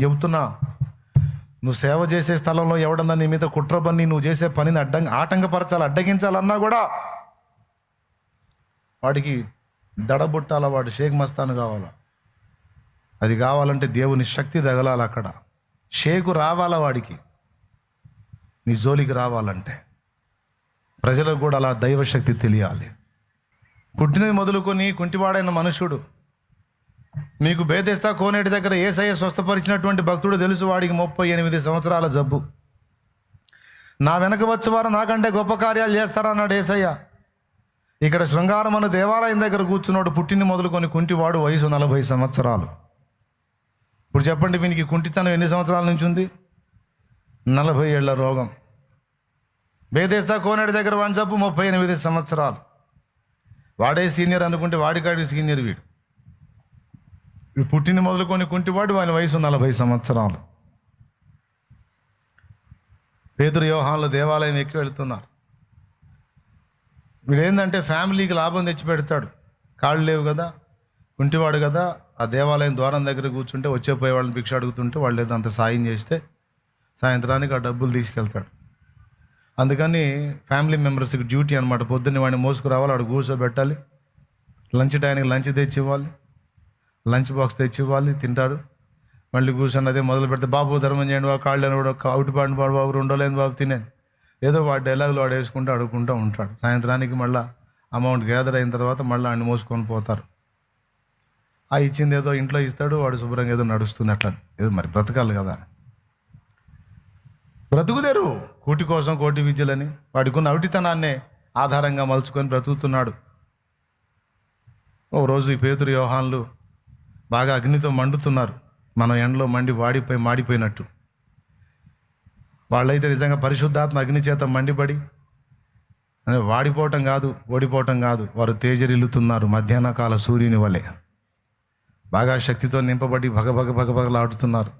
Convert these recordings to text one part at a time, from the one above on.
చెబుతున్నా, నువ్వు సేవ చేసే స్థలంలో ఎవడన్నా నీ మీద కుట్ర పన్ని నువ్వు చేసే పనిని ఆటంకపరచాలి, అడ్డగించాలన్నా కూడా వాడికి దడబుట్టాల, వాడు షేక్ మస్తాను కావాలా. అది కావాలంటే దేవుని శక్తి తగలాలి, అక్కడ షేకు రావాలా వాడికి, నీ జోలికి రావాలంటే. ప్రజలకు కూడా అలా దైవశక్తి తెలియాలి. పుట్టినది మొదలుకొని కుంటివాడైన మనుషుడు, మీకు బేతెస్తా కోనేటి దగ్గర యేసయ్య స్వస్థపరిచినటువంటి భక్తుడు తెలుసు. వాడికి 38 సంవత్సరాల జబ్బు. నా వెనక వచ్చేవారు నాకంటే గొప్ప కార్యాలు చేస్తారన్నాడు యేసయ్య. ఇక్కడ శృంగారం అన్న దేవాలయం దగ్గర కూర్చున్నాడు, పుట్టింది మొదలుకొని కుంటివాడు, వయసు 40 సంవత్సరాలు. ఇప్పుడు చెప్పండి, వీనికి కుంటితనం ఎన్ని సంవత్సరాల నుంచి ఉంది? 40 ఏళ్ల రోగం. బేతెస్తా కోనేటి దగ్గర వాడి జబ్బు 38 సంవత్సరాలు. వాడే సీనియర్ అనుకుంటే వాడికాడి సీనియర్ వీడు. పుట్టింది మొదలుకొని కుంటివాడు, ఆయన వయసు 40 సంవత్సరాలు. పేతురు యోహానులు దేవాలయం ఎక్కి వెళుతున్నారు. వీడేందంటే ఫ్యామిలీకి లాభం తెచ్చి పెడతాడు. కాళ్ళు లేవు కదా, కుంటివాడు కదా, ఆ దేవాలయం ద్వారం దగ్గర కూర్చుంటే వచ్చేపోయే వాళ్ళని భిక్ష అడుగుతుంటే వాళ్ళు ఏదో అంత సాయం చేస్తే సాయంత్రానికి ఆ డబ్బులు తీసుకెళ్తాడు. అందుకని ఫ్యామిలీ మెంబర్స్కి డ్యూటీ అనమాట. పొద్దున్నే వాడిని మోసుకురావాలి, వాడు కూర్చోబెట్టాలి, లంచ్ టైంకి లంచ్ తెచ్చి ఇవ్వాలి, లంచ్ బాక్స్ తెచ్చి ఇవ్వాలి, తింటాడు. మళ్ళీ కూర్చొని అదే మొదలు పెడితే, బాబు ధర్మం చేయండి బాబు, కాళ్ళు కూడా అవుటిపాడిన పాడు బాబు, రెండోలేని బాబు తినేది, ఏదో వాడి డైలాగులు వాడు వేసుకుంటూ అడుగుకుంటూ ఉంటాడు. సాయంత్రానికి మళ్ళీ అమౌంట్ గ్యాదర్ అయిన తర్వాత మళ్ళీ ఆయన మోసుకొని పోతారు. ఆ ఇచ్చింది ఏదో ఇంట్లో ఇస్తాడు, వాడు శుభ్రంగా ఏదో నడుస్తుంది. అట్లా ఏదో మరి బ్రతకాలి కదా, బ్రతుకుదేరు కూటి కోసం కోటి విద్యలని వాడికున్న అవిటితనాన్నే ఆధారంగా మలుచుకొని బ్రతుకుతున్నాడు. ఓ రోజు ఈ పేతురు యోహానులు బాగా అగ్నితో మండుతున్నారు, మనం ఎండలో మండి మాడిపోయినట్టు. వాళ్ళైతే నిజంగా పరిశుద్ధాత్మ అగ్ని చేత మండిపడి వాడిపోవటం కాదు, ఓడిపోవటం కాదు, వారు తేజరిల్లుతున్నారు మధ్యాహ్న కాల సూర్యుని వలె. బాగా శక్తితో నింపబడి భగభగలాడుతున్నారు.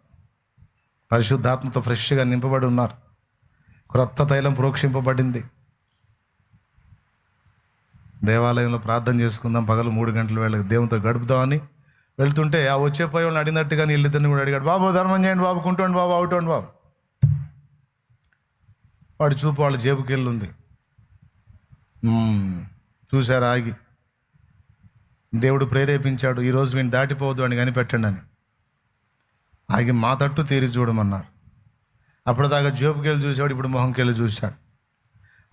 పరిశుద్ధాత్మతో ఫ్రెష్గా నింపబడి ఉన్నారు. క్రొత్త తైలం ప్రోక్షింపబడింది. దేవాలయంలో ప్రార్థన చేసుకుందాం, పగలు 3 గంటల వేళకి దేవునితో గడుపుదామని వెళ్తుంటే ఆ వచ్చే పోయి వాళ్ళని అడిగినట్టుగా వీళ్ళిద్దరిని కూడా అడిగాడు, బాబు ధర్మం చేయండి బాబు, కుంటోండి బాబు, అవుటోండి బాబు. వాడి చూపు వాళ్ళ జేబుకి వెళ్ళుంది. చూశారు ఆగి, దేవుడు ప్రేరేపించాడు, ఈరోజు వీడిని దాటిపోవద్దు అని కనిపెట్టండి అని. ఆగి మా తట్టు తీరి చూడమన్నారు. అప్పుడు దాకా జేబుకి వెళ్ళి చూశాడు, ఇప్పుడు మొహంకి వెళ్ళి చూశాడు.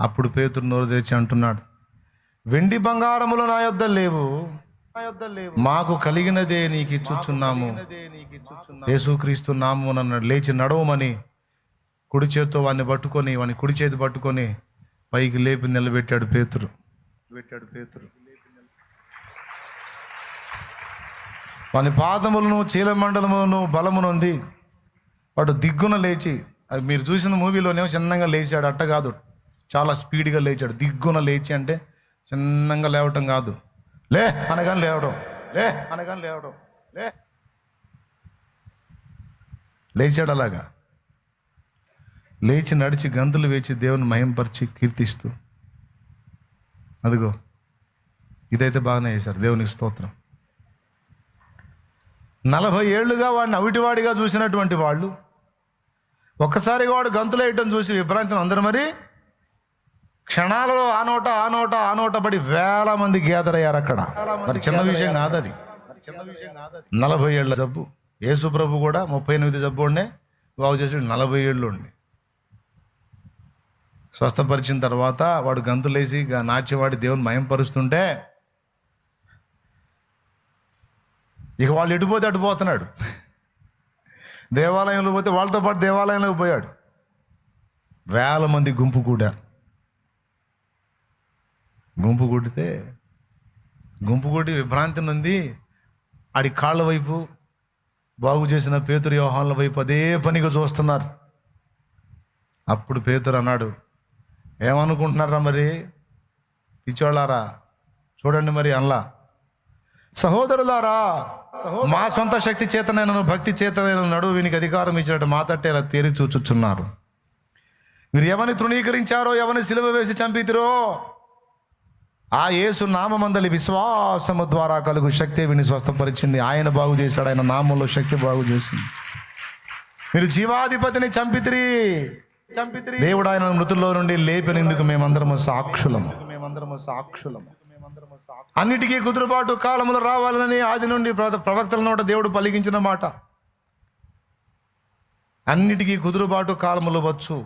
అప్పుడు పేతురు నోరు తెచ్చి అంటున్నాడు, వెండి బంగారములు నా యొద్ద లేవు, మాకు కలిగినదే నీకు ఇచ్చుచున్నాము, యేసుక్రీస్తు నామమున అన్నాడు. లేచి నడవమని కుడి చేతితో వాడిని పట్టుకొని, వాని కుడి చేతి పట్టుకొని పైకి లేపి నిలబెట్టాడు పేతురు. వాని పాదములను చీలమండలములను బలమునుంది. వాడు దిగ్గున లేచి, అది మీరు చూసిన మూవీలోనేమో చిన్నగా లేచాడు, అట్ట కాదు, చాలా స్పీడ్గా లేచాడు. దిగ్గున లేచి అంటే చిన్నగా లేవటం కాదు, లే అనగానే లేవడం, లేచాడు. అలాగా లేచి నడిచి గంతులు వేచి దేవుని మహింపరిచి కీర్తిస్తూ, అదిగో ఇదైతే బాగానే చేశారు, దేవునికి స్తోత్రం. 40 ఏళ్లుగా వాడిని అవిటివాడిగా చూసినటువంటి వాళ్ళు ఒక్కసారిగా వాడు గంతులు వేయటం చూసి విభ్రాంతిని అందరూ మరి క్షణాలలో ఆ నోట పడి వేల మంది గ్యాదర్ అయ్యారు అక్కడ. మరి చిన్న విషయం కాదు అది. 40 ఏళ్ల జబ్బు. యేసు ప్రభు కూడా 38 జబ్బు ఉండే బాగు చేసి 40 ఏళ్ళు ఉండి స్వస్థపరిచిన తర్వాత వాడు గంతులేసి నాట్యవాడి దేవుని మహింపరుస్తుంటే ఇక వాళ్ళు ఎటుపోతే అటుపోతున్నాడు. దేవాలయంలో పోతే వాళ్ళతో పాటు దేవాలయంలోకి పోయాడు. వేల మంది గుంపు కూడి విభ్రాంతి నుండి ఆడి కాళ్ళ వైపు, బాగు చేసిన పేతురు యోహానుల వైపు అదే పనిగా చూస్తున్నారు. అప్పుడు పేతురు అన్నాడు, ఏమనుకుంటున్నారా మరి పిచ్చోళ్ళారా, చూడండి మరి అల్లా, సహోదరులారా, మా సొంత శక్తి చేతనైనను భక్తి చేతనైన నడువు వీనికి అధికారం ఇచ్చినట్టు మా తట్టే ఇలా తేరి చూచుచున్నారు. మీరు ఎవరిని తృణీకరించారో, ఎవరిని సిలువ వేసి చంపితిరో, ఆ యేసు నామమందలి విశ్వాసము ద్వారా కలుగు శక్తి వీని స్వస్థపరిచింది. ఆయన బాగు చేశాడు, ఆయన నామంలో శక్తి బాగు చేసింది. మీరు జీవాధిపతిని చంపితిరి. దేవుడు ఆయన మృతుల్లో నుండి లేపినందుకు మేమందరము సాక్షులము. అన్నిటికీ కుదురుబాటు కాలములు రావాలని ఆది నుండి ప్రవక్తల నోట దేవుడు పలికించిన మాట. అన్నిటికీ కుదురుబాటు కాలములు వచ్చు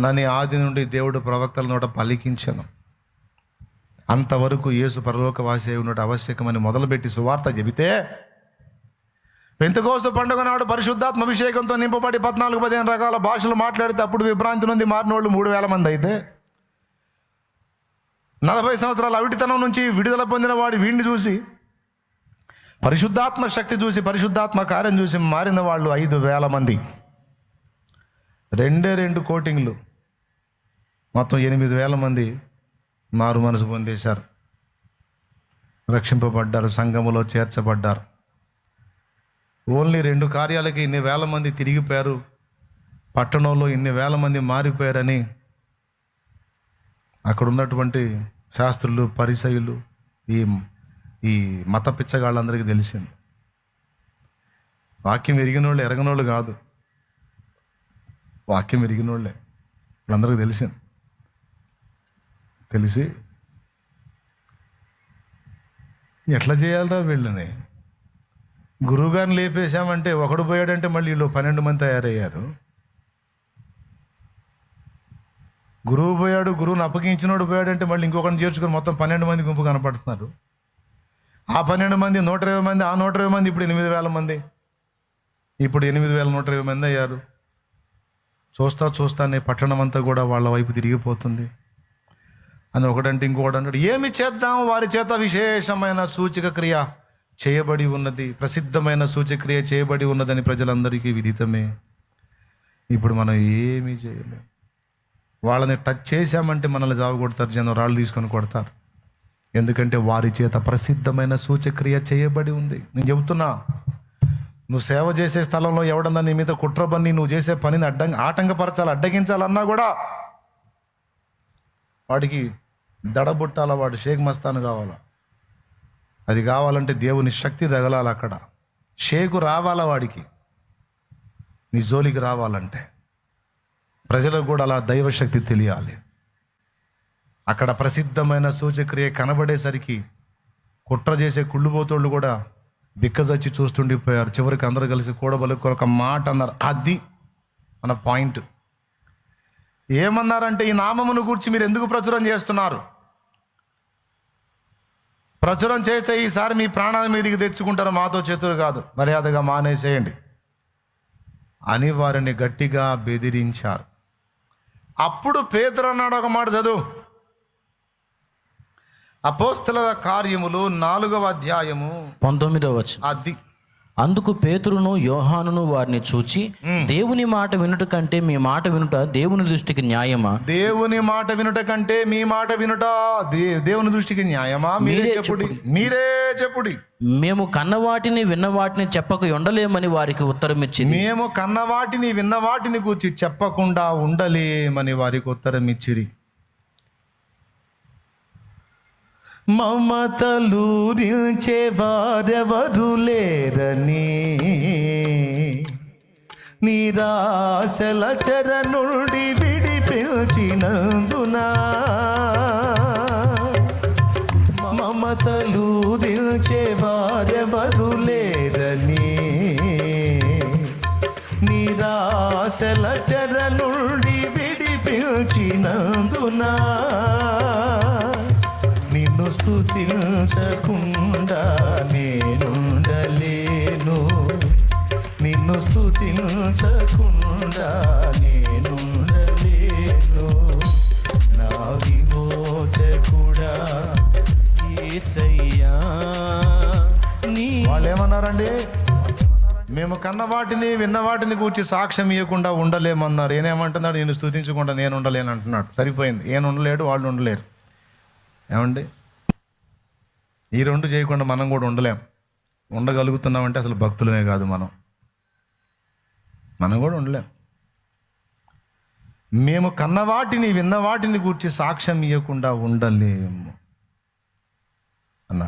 అని ఆది నుండి దేవుడు ప్రవక్తల నోట పలికించను. అంతవరకు యేసు పరలోకవాసి అయి ఉన్నట్టు ఆవశ్యకమని మొదలుపెట్టి సువార్త చెబితే, పెంతెకోస్తు పండుగ నాడు పరిశుద్ధాత్మ అభిషేకంతో నింపబడి 14-15 రకాల భాషలు మాట్లాడితే అప్పుడు విభ్రాంతి నుండి మారినోళ్ళు 3,000 మంది అయితే, 40 సంవత్సరాల అవిటితనం నుంచి విడుదల పొందిన వాడు వీడిని చూసి, పరిశుద్ధాత్మ శక్తి చూసి, పరిశుద్ధాత్మ కార్యం చూసి మారిన వాళ్ళు 5,000 మంది. 2 కోటింగ్లు, మొత్తం 8,000 మంది మారు మనసు పొందేశారు, రక్షింపబడ్డారు, సంఘములో చేర్చబడ్డారు. ఓన్లీ 2 కార్యాలకి ఇన్ని వేల మంది తిరిగిపోయారు, పట్టణంలో ఇన్ని వేల మంది మారిపోయారని అక్కడ ఉన్నటువంటి శాస్త్రులు, పరిసయ్యులు, ఈ మత పిచ్చగాళ్ళందరికీ తెలిసింది. వాక్యం ఎరిగినోళ్ళు ఎరగనోళ్ళు కాదు, వాక్యం ఎరిగినోళ్ళే. వాళ్ళందరికీ తెలిసింది. తెలిసి ఎట్లా చేయాలరా వీళ్ళని, గురువుగారిని లేపేశామంటే ఒకడు పోయాడంటే మళ్ళీ వీళ్ళు 12 మంది తయారయ్యారు. గురువు పోయాడు, గురువుని అప్పగించినోడు పోయాడంటే మళ్ళీ ఇంకొకరిని చేర్చుకొని మొత్తం 12 మంది గుంపు కనపడుతున్నారు. ఆ 12 మంది 120 మంది, ఆ 120 మంది ఇప్పుడు 8,000 మంది, ఇప్పుడు 8,120 మంది అయ్యారు. చూస్తానే పట్టణం అంతా కూడా వాళ్ళ వైపు తిరిగిపోతుంది అని ఒకడంటే ఇంకొకటి అంటాడు. ఏమి చేద్దాం, వారి చేత విశేషమైన సూచక క్రియ చేయబడి ఉన్నది, ప్రసిద్ధమైన సూచక్రియ చేయబడి ఉన్నదని ప్రజలందరికీ విదితమే. ఇప్పుడు మనం ఏమీ చేయలేం. వాళ్ళని టచ్ చేశామంటే మనల్ని జావు కొడతారు, జనం రాళ్ళు తీసుకొని కొడతారు. ఎందుకంటే వారి చేత ప్రసిద్ధమైన సూచక్రియ చేయబడి ఉంది. నేను చెబుతున్నా, నువ్వు సేవ చేసే స్థలంలో ఎవడన్నా నీ మీద కుట్రబన్ని నువ్వు చేసే పనిని ఆటంకపరచాలి, అడ్డగించాలన్నా కూడా వాడికి దడబుట్టాల, వాడు షేక్ మస్తాను కావాలా. అది కావాలంటే దేవుని శక్తి తగలాలి. అక్కడ షేకు రావాలా, వాడికి నీ జోలికి రావాలంటే ప్రజలకు కూడా అలా దైవశక్తి తెలియాలి. అక్కడ ప్రసిద్ధమైన సూచక్రియ కనబడేసరికి కుట్ర చేసే కుళ్ళుబోతోళ్ళు కూడా బిక్కజచ్చి చూస్తుండిపోయారు. చివరికి అందరూ కలిసి కూడబలుకొని ఒక మాట అన్నారు. అది మన పాయింట్. ఏమన్నారంటే, ఈ నామమును గురించి మీరు ఎందుకు ప్రచురం చేస్తున్నారు? ప్రచురం చేస్తే ఈసారి మీ ప్రాణాల మీదకి తెచ్చుకుంటారు, మాతో చేతులు కాదు, మర్యాదగా మానేసేయండి అని వారిని గట్టిగా బెదిరించారు. అప్పుడు పేతురు అన్నాడు ఒక మాట, చదువు. అపోస్తలుల కార్యములు 4వ అధ్యాయము 19వ వచనం. అది అందుకు పేతురును యోహానును వారిని చూచి, దేవుని మాట వినుట కంటే మీ మాట వినుట దేవుని దృష్టికి న్యాయమా? దేవుని మాట వినుట కంటే మీ మాట వినుట దేవుని దృష్టికి న్యాయమా? మీరే చెప్పుడి. మేము కన్నవాటిని విన్నవాటిని చెప్పక ఉండలేమని వారికి ఉత్తరం ఇచ్చింది. మేము కన్నవాటిని విన్నవాటిని గూర్చి చెప్పకుండా ఉండలేమని వారికి ఉత్తరం ఇచ్చిరి. మమతలూరించే వారెవరు లేరని, నిరాశల చెర నుండి విడిపించినందున, మమతలూరించే వారెవరు లేరని, నిరాశల చెర నుండి విడిపించినందున, నిన్ను స్తుతించకుండా నేనుండలేను, నిన్ను స్తుతించకుండా నేనుండలేను, నా విమోచకుడా యేసయ్యా. వాళ్ళు ఏమన్నారండి? మేము కన్నవాటిని విన్నవాటిని కూర్చి సాక్ష్యం ఇవ్వకుండా ఉండలేమన్నారు. ఏనేమంటున్నాడు? నేను స్తుతించకుండా నేను ఉండలేను అంటున్నాడు. సరిపోయింది. ఈయన ఉండలేడు, వాళ్ళు ఉండలేరు. ఏమండి, ఈ 2 చేయకుండా మనం కూడా ఉండలేం. ఉండగలుగుతున్నామంటే అసలు భక్తులమే కాదు, మనం కూడా ఉండలేం. మేము కన్నవాటిని విన్నవాటిని గూర్చి సాక్ష్యం ఇవ్వకుండా ఉండలేము అన్న.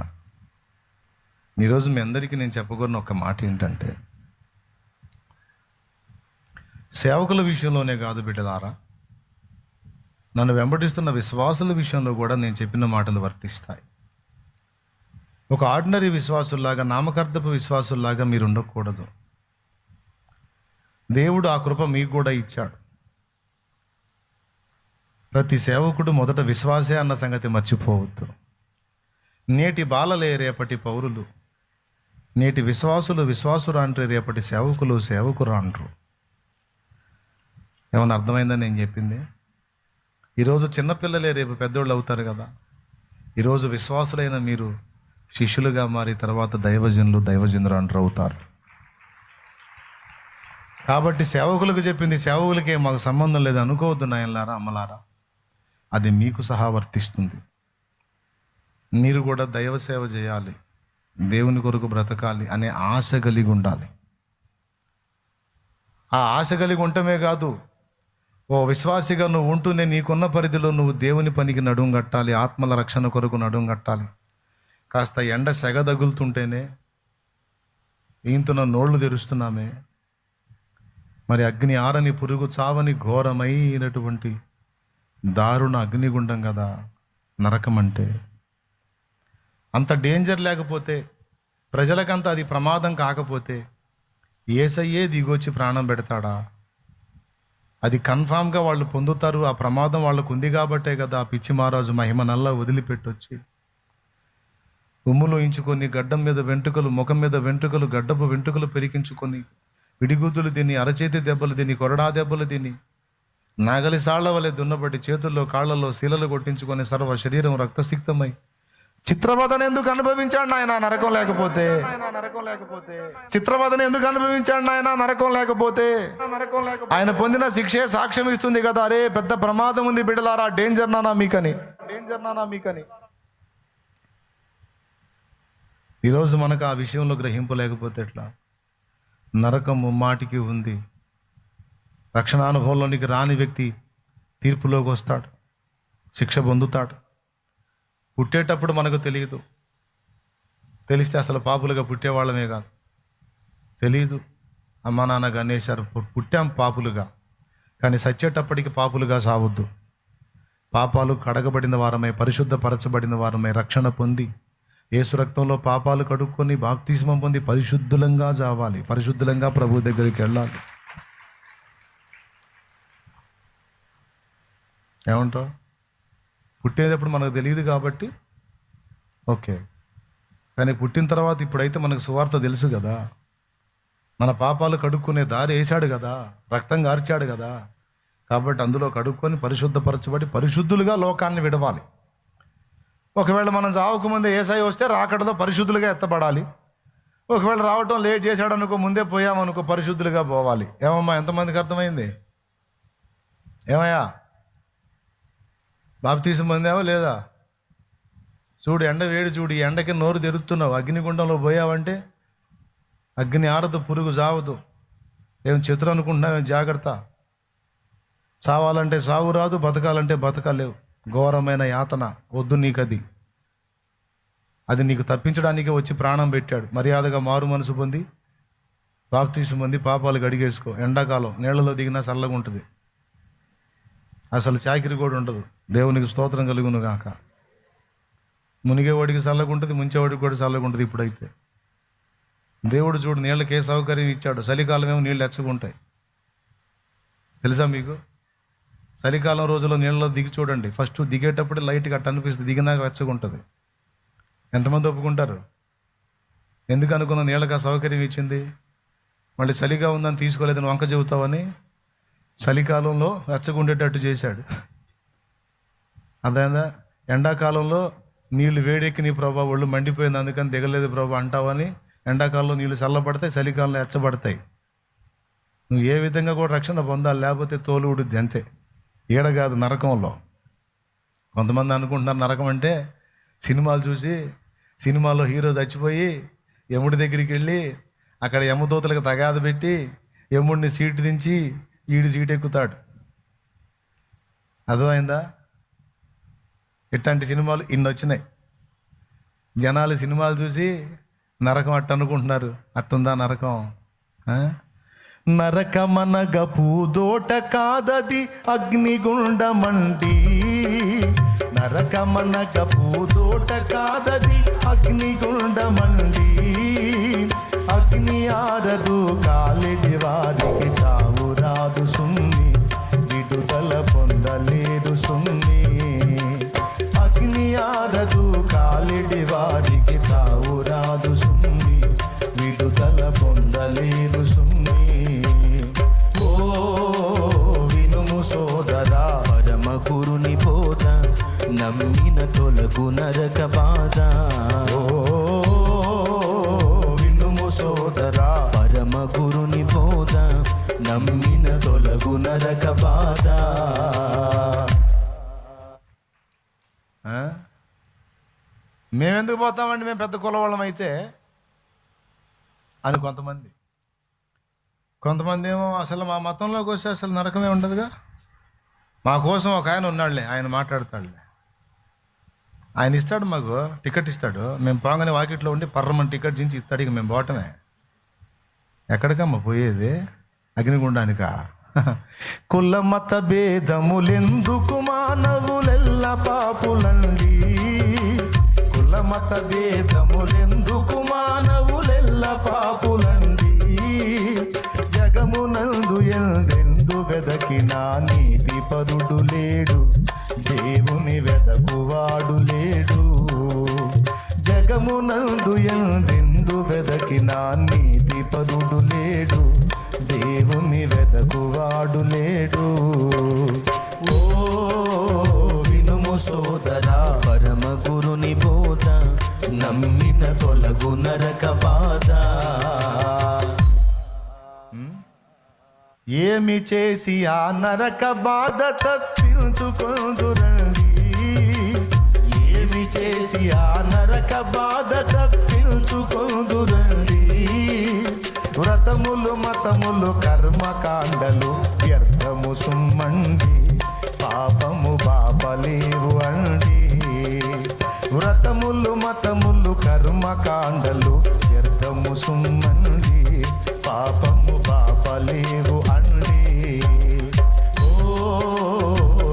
ఈరోజు మీ అందరికీ నేను చెప్పగలను ఒక మాట ఏంటంటే, సేవకుల విషయంలోనే కాదు బిడ్డలారా, నన్ను వెంబడిస్తున్న విశ్వాసుల విషయంలో కూడా నేను చెప్పిన మాటలు వర్తిస్తాయి. ఒక ఆర్డినరీ విశ్వాసుల్లాగా, నామకార్థపు విశ్వాసుల్లాగా మీరు ఉండకూడదు. దేవుడు ఆ కృప మీకు కూడా ఇచ్చాడు. ప్రతి సేవకుడు మొదట విశ్వాసే అన్న సంగతి మర్చిపోవద్దు. నేటి బాలలే రేపటి పౌరులు, నేటి విశ్వాసులు విశ్వాసురాండ్రు, రేపటి సేవకులు సేవకురాండ్రు. ఏమన్నా అర్థమైందని నేను చెప్పింది? ఈరోజు చిన్నపిల్లలే రేపు పెద్దోళ్ళు అవుతారు కదా. ఈరోజు విశ్వాసులైన మీరు శిష్యులుగా మారి తర్వాత దైవజనులు దైవజనురాండ్రు అవుతారు. కాబట్టి సేవకులకు చెప్పింది సేవకులకే మాకు సంబంధం లేదు అనుకోవద్దు నాయనలారా, అమ్మలారా. అది మీకు సహా వర్తిస్తుంది. మీరు కూడా దైవ సేవ చేయాలి, దేవుని కొరకు బ్రతకాలి అనే ఆశ కలిగి ఉండాలి. ఆ ఆశ కలిగి ఉండటమే కాదు, ఓ విశ్వాసిగా నువ్వు ఉంటూనే నీకున్న పరిధిలో నువ్వు దేవుని పనికి నడుం కట్టాలి, ఆత్మల రక్షణ కొరకు నడుం కట్టాలి. కాస్త ఎండ సెగ తగులుతుంటేనే ఈంతున్న నోళ్లు తెరుస్తున్నామే, మరి అగ్ని ఆరని పురుగు చావని ఘోరమైనటువంటి దారుణ అగ్నిగుండం కదా నరకం అంటే. అంత డేంజర్ లేకపోతే, ప్రజలకంత అది ప్రమాదం కాకపోతే యేసయ్యే దిగొచ్చి ప్రాణం పెడతాడా? అది కన్ఫామ్గా వాళ్ళు పొందుతారు. ఆ ప్రమాదం వాళ్ళకు ఉంది కాబట్టే కదా ఆ పిచ్చి మహారాజు మహిమనల్లా వదిలిపెట్టొచ్చి ఉమ్ములు ఇంచుకొని, గడ్డం మీద వెంట్రుకలు, ముఖం మీద వెంట్రుకలు, గడ్డపు వెంట్రుకలు పెరిగించుకొని, పిడిగుద్దులు తిని, అరచేతి దెబ్బలు తిని, కొరడా దెబ్బలు తిని, నాగలి సాళ్ల వలె దున్నబట్టి చేతుల్లో కాళ్లలో శీలలు కొట్టించుకొని సర్వ శరీరం రక్తసిక్తమై చిత్రవదన ఎందుకు అనుభవించాడు ఆయన నరకం లేకపోతే? చిత్రవదన ఎందుకు అనుభవించాడు ఆయన నరకం లేకపోతే? ఆయన పొందిన శిక్షే సాక్ష్యం ఇస్తుంది కదా, అరే పెద్ద ప్రమాదం ఉంది బిడ్డలారా, డేంజర్ నానా మీకని. ఈరోజు మనకు ఆ విషయంలో గ్రహింపు లేకపోతే ఎట్లా? నరకం ముమ్మాటికి ఉంది. రక్షణానుభవంలోనికి రాని వ్యక్తి తీర్పులోకి వస్తాడు, శిక్ష పొందుతాడు. పుట్టేటప్పుడు మనకు తెలియదు, తెలిస్తే అసలు పాపులుగా పుట్టేవాళ్ళమే కాదు. తెలియదు, అమ్మా నాన్న గణేశారు, పుట్టాం పాపులుగా, కానీ సచ్చేటప్పటికి పాపులుగా సావద్దు. పాపాలు కడగబడిన వారమై, పరిశుద్ధపరచబడిన వారమై, రక్షణ పొంది యేసు రక్తంలో పాపాలు కడుక్కొని బాప్తిస్మం పొంది పరిశుద్ధులంగా జావాలి, పరిశుద్ధులంగా ప్రభు దగ్గరికి వెళ్ళాలి. ఏమంటావు? పుట్టేటప్పుడు మనకు తెలియదు కాబట్టి ఓకే, కానీ పుట్టిన తర్వాత ఇప్పుడైతే మనకు సువార్త తెలుసు కదా, మన పాపాలు కడుక్కునే దారి వేశాడు కదా, రక్తం గార్చాడు కదా, కాబట్టి అందులో కడుక్కొని పరిశుద్ధపరచబడి పరిశుద్ధులుగా లోకాన్ని విడవాలి. ఒకవేళ మనం చావకముందే యేసయ్య వస్తే రాకడతో పరిశుద్ధులుగా ఎత్తబడాలి. ఒకవేళ రావటం లేట్ చేశాడు అనుకో, ముందే పోయామనుకో, పరిశుద్ధులుగా పోవాలి. ఏమమ్మా, ఎంతమందికి అర్థమైంది? ఏమయ్యా, బాప్తీసం పొందావా లేదా? చూడు, ఎండ వేడి చూడు, ఈ ఎండకి నోరు తెరుస్తున్నావు, అగ్నిగుండంలో పోయావంటే అగ్ని ఆరదు, పురుగు చావదు. ఏం చిత్రం అనుకుంటున్నావు? జాగ్రత్త. చావాలంటే సావు రాదు, బతకాలంటే బతకలేవు. ఘోరమైన యాతన వద్దు నీకు. అది నీకు తప్పించడానికే వచ్చి ప్రాణం పెట్టాడు. మర్యాదగా మారు మనసు పొంది బాప్తీసం పొంది పాపాలు గడిగేసుకో. ఎండాకాలం నీళ్లలో దిగినా చల్లగా ఉంటుంది, అసలు చాకిరి కూడా ఉండదు. దేవునికి స్తోత్రం కలుగును గాక. మునిగేవాడికి చల్లగా ఉంటుంది, ముంచేవాడికి కూడా చల్లగా ఉంటుంది. ఇప్పుడైతే దేవుడు చూడు నీళ్ళకి ఏ సౌకర్యం ఇచ్చాడు. చలికాలం ఏమో నీళ్ళు ఎచ్చగుంటాయి, తెలుసా మీకు? చలికాలం రోజుల్లో నీళ్ళలో దిగి చూడండి, ఫస్ట్ దిగేటప్పుడు లైట్గా అట్ట అనిపిస్తుంది, దిగినాక వెచ్చగుంటుంది. ఎంతమంది ఒప్పుకుంటారు? ఎందుకు అనుకున్న నీళ్ళకి ఆ సౌకర్యం ఇచ్చింది? మళ్ళీ చలిగా ఉందని తీసుకోలేదని వంక చెబుతావని చలికాలంలో వెచ్చగుండేటట్టు చేశాడు. అదేందా? ఎండాకాలంలో నీళ్లు వేడెక్కి నీ ప్రభా ఒళ్ళు మండిపోయింది అందుకని దిగలేదు ప్రభా అంటావని ఎండాకాలంలో నీళ్లు చల్లబడతాయి, చలికాలంలో ఎచ్చబడతాయి. నువ్వు ఏ విధంగా కూడా రక్షణ పొందాలి, లేకపోతే తోలు ఉడుద్ది అంతే. ఈడ కాదు, నరకంలో. కొంతమంది అనుకుంటున్నారు నరకం అంటే సినిమాలు చూసి, సినిమాలో హీరో చచ్చిపోయి యముడి దగ్గరికి వెళ్ళి అక్కడ యమదూతలకు తగాద పెట్టి యముడిని సీటు దించి ఈడు సీటు ఎక్కుతాడు. అర్థమైందా? ఇట్లాంటి సినిమాలు ఇన్ని వచ్చినాయి. జనాలు సినిమాలు చూసి నరకం అట్ట అనుకుంటున్నారు. అట్టుందా నరకం? నరకమనగ పూదోట కాదది అగ్నిగుండమండి. నరకమనగ పూదోట కాదది అగ్నిగుండమండి. అగ్ని ఆరదు కాలిడి వారికి చావు రాదు సున్ని, విడుదల పొందలేదు సున్ని. అగ్ని ఆరదు కాలిడి వారికి చావు రాదు సున్ని, విడుదల పొందలేదు సున్ని. ఓ వినుము సోదరా, పరమ గురుని బోధ నమ్మిన తొలగు నరక బాధ. ఓ వినుము సోదరా, పరమ గురుని బోధ నమ్మిన తొలగు నరక బాధ. మేమెందుకు పోతామండి, మేము పెద్ద కులవాళ్ళం అయితే అని కొంతమంది ఏమో అసలు మా మతంలోకి వస్తే అసలు నరకమే ఉండదుగా. మా కోసం ఒక ఆయన ఉన్నాడులే, ఆయన మాట్లాడతాడులే, ఆయన ఇస్తాడు, మాకు టికెట్ ఇస్తాడు. మేము పోగానే వాకిట్లో ఉండి పర్రమని టికెట్ చించి ఇస్తాడు. ఇక మేము పోవటమే. ఎక్కడికమ్మా పోయేది? అగ్నిగుండానికా? కుల మత భేదములెందుకు, మానవులెల్ల పాపులండి. కుల మత భేదములెందుకు, మానవులెల్ల పాపులండి. జగమునందు ఎందెందు వెదకినా నీతి పరుడు లేడు, దేవుని వెదకువాడు లేడు. జగమునందు ఎందెందు వెదకినా నీతి పరుడు లేడు, దేవుని వెదకువాడు లేడు. ఓ వినుము సోదరా, పరమ గురుని బోధ నమ్మిన తొలగు నరక బాధ. ఏమి చేసి ఆ నరక బాధ తప్పించుకొందురండి. ఏమి చేసి ఆ నరక బాధ తప్పించుకొందురండి. వ్రతములు మతములు కర్మకాండలు వ్యర్థము సుమ్మండి, పాపము బాపలేవు అండి. వ్రతములు మతములు కర్మకాండలు వ్యర్థము సుమ్మండి, పాపము బాపలేవు అండి. ఓ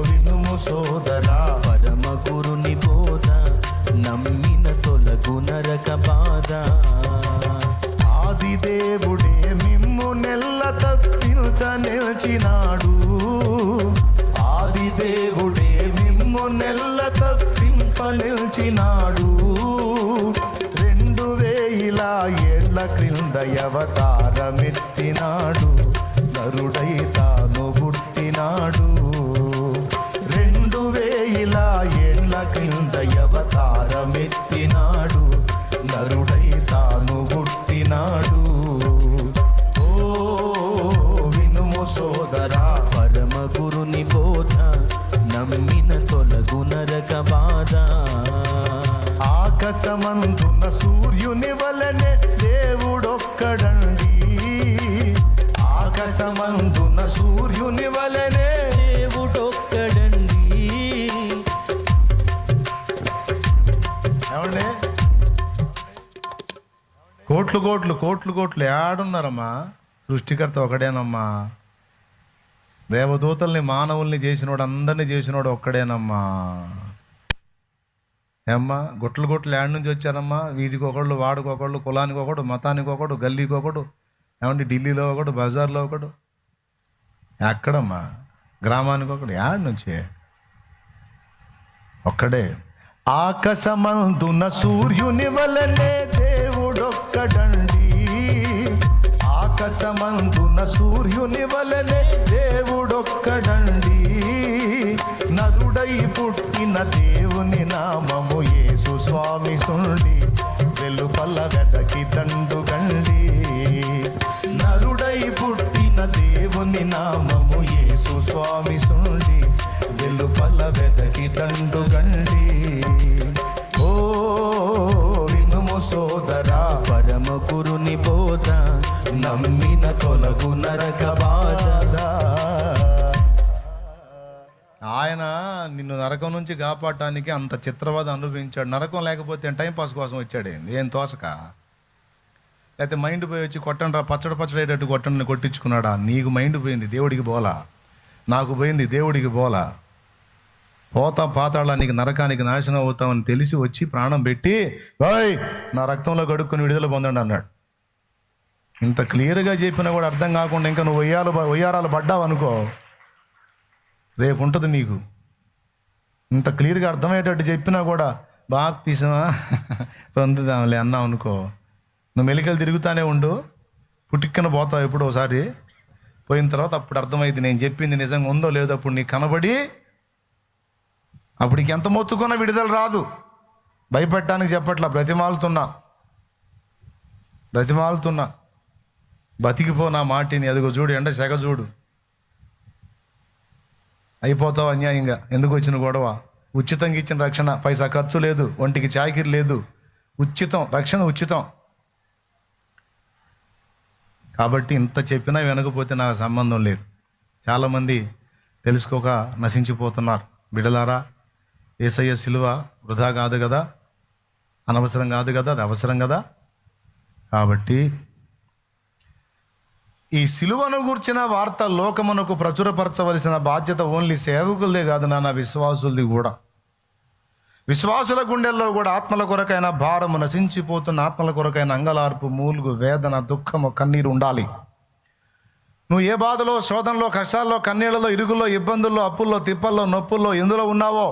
వినుము సోదరా, పరమ గురుని బోధ నమ్మిన తొలగు నరక బాధ. ఆది దేవుడే మిమ్ము నెల్ల తప్పించ నిలిచినాడు. ఆది దేవుడే మిమ్ము నెల్ల తప్పింప నిలిచినాడు. 2000 ఏళ్ల క్రింద అవతారమెత్తినాడు, నరుడై తాను పుట్టినాడు. 2000 ఏళ్ల క్రింద అవతారమెత్తినాడు, నరుడై తాను పుట్టినాడు. ఓ వినుము సోదరా, పరమ గురుని బోధ నమ్మిన తొలగు నరక బాధ. ఆకాశమందున సూర్యుని వలనే దేవుడొక్కడండి. ఆకాశమందున సూర్యుని వలనే దేవుడొక్కడండి. ఏమండి, కోట్లు కోట్లు కోట్లు కోట్లు ఏడున్నారమ్మా? సృష్టికర్త ఒకడేనమ్మా. దేవదూతల్ని మానవుల్ని చేసినోడు, అందరినీ చేసినోడు ఒక్కడేనమ్మా. ఏమ్మా, గుట్లు గుట్లు ఏడు నుంచి వచ్చారమ్మా? వీధికి ఒకళ్ళు, వాడికి ఒకళ్ళు, కులానికి ఒకడు, మతానికి ఒకడు, గల్లీకి ఒకడు, ఏమండి ఢిల్లీలో ఒకడు, బజార్లో ఒకడు, ఎక్కడమ్మా? గ్రామానికి ఒకడు, ఏడు నుంచి ఒక్కడే. ఆకాశమందున సూర్యుని వలనే దేవుడొక్కడండి. ఆకాశమందున సూర్యుని వలనే దేవుడొక్కడండి. నరుడై పుట్టిన దేవుని నామము యేసు స్వామి సుండి, వెలుపల వెదకి దండుగండి. నరుడై పుట్టిన దేవుని నామము యేసు స్వామి సుండి, వెలుపల వెదకి దండుగండి. ఓ వినుము సోదరా, పరమ గురుని బోధ నమ్మిన తొలగు నరక బాధ. ఆయన నిన్ను నరకం నుంచి కాపాడటానికి అంత చిత్రవద అనుభవించాడు. నరకం లేకపోతే టైంపాస్ కోసం వచ్చాడు, ఏం తోసక. లేకపోతే మైండ్ పోయి వచ్చి కొట్టండి రా పచ్చడి అయ్యేటట్టు కొట్టండి కొట్టించుకున్నాడా? నీకు మైండ్ పోయింది, దేవుడికి బోలా. నాకు పోయింది, దేవుడికి బోలా. పాతాళానికి నరకానికి నాశనం అవుతామని తెలిసి వచ్చి ప్రాణం పెట్టి ఓయ్ నా రక్తంలో గడుక్కుని విడుదల పొందండి అన్నాడు. ఇంత క్లియర్గా చెప్పినా కూడా అర్థం కాకుండా ఇంకా నువ్వు ఒయ్యారాలు పడ్డావు అనుకో, రేపు ఉంటుంది నీకు. ఇంత క్లియర్గా అర్థమయ్యేటట్టు చెప్పినా కూడా బాప్తిసమా పొందుదాంలే అన్నావు అనుకో, నువ్వు మెలికలు తిరుగుతానే ఉండు, పుట్టిక్కన పోతావు ఎప్పుడో ఒకసారి. పోయిన తర్వాత అప్పుడు అర్థమైంది నేను చెప్పింది నిజంగా ఉందో లేదో. అప్పుడు నీకు కనబడి అప్పటికి ఎంత మొత్తుకున్నా విడుదల రాదు. భయపెట్టడానికి చెప్పట్లా, బ్రతిమాలుతున్నా బతికిపో నా మాటిని. అదిగో చూడు, ఎండ సెగ చూడు, అయిపోతావు అన్యాయంగా. ఎందుకు వచ్చిన గొడవ? ఉచితంగా ఇచ్చిన రక్షణ, పైసా ఖర్చు లేదు, ఒంటికి చాకిరి లేదు, ఉచితం, రక్షణ ఉచితం. కాబట్టి ఇంత చెప్పినా వినకపోతే నాకు సంబంధం లేదు. చాలామంది తెలుసుకోక నశించిపోతున్నారు. బిడ్డలారా, యేసయ్య సిలువ వృధా కాదు కదా, అనవసరం కాదు కదా, అది అవసరం కదా. కాబట్టి ఈ సిలువను గూర్చిన వార్త లోకమునకు ప్రచురపరచవలసిన బాధ్యత ఓన్లీ సేవకులదే కాదు నాన్న, విశ్వాసులది కూడా. విశ్వాసుల గుండెల్లో కూడా ఆత్మల కొరకైన భారము, నశించిపోతున్న ఆత్మల కొరకైన అంగలార్పు, మూలుగు, వేదన, దుఃఖము, కన్నీరు ఉండాలి. నువ్వు ఏ బాధలో, శోధనలో, కష్టాల్లో, కన్నీళ్లలో, ఇరుగుల్లో, ఇబ్బందుల్లో, అప్పుల్లో, తిప్పల్లో, నొప్పుల్లో ఎందులో ఉన్నావో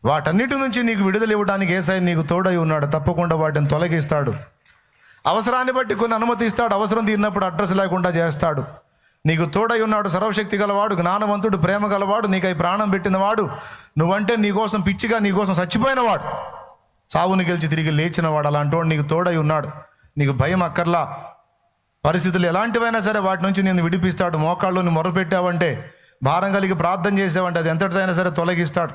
వాటన్నిటి నుంచి నీకు విడుదల ఇవ్వడానికి యేసయ్య నీకు తోడై ఉన్నాడు. తప్పకుండా వాటిని తొలగిస్తాడు. అవసరాన్ని బట్టి కొన్ని అనుమతిస్తాడు. అవసరం తీరినప్పుడు అడ్రస్ లేకుండా చేస్తాడు. నీకు తోడై ఉన్నాడు. సర్వశక్తి గలవాడు, జ్ఞానవంతుడు, ప్రేమ గలవాడు, నీకై ప్రాణం పెట్టినవాడు, నువ్వంటే నీకోసం పిచ్చిగా నీకోసం చచ్చిపోయినవాడు, చావుని గెలిచి తిరిగి లేచినవాడు. అలాంటి వాడు నీకు తోడై ఉన్నాడు. నీకు భయం అక్కర్లా. పరిస్థితులు ఎలాంటివైనా సరే వాటి నుంచి నేను విడిపిస్తాడు. మోకాళ్ళు నువ్వు మొరపెట్టావంటే, భారం కలిగి ప్రార్థన చేసావంటే అది ఎంతటిదైనా సరే తొలగిస్తాడు.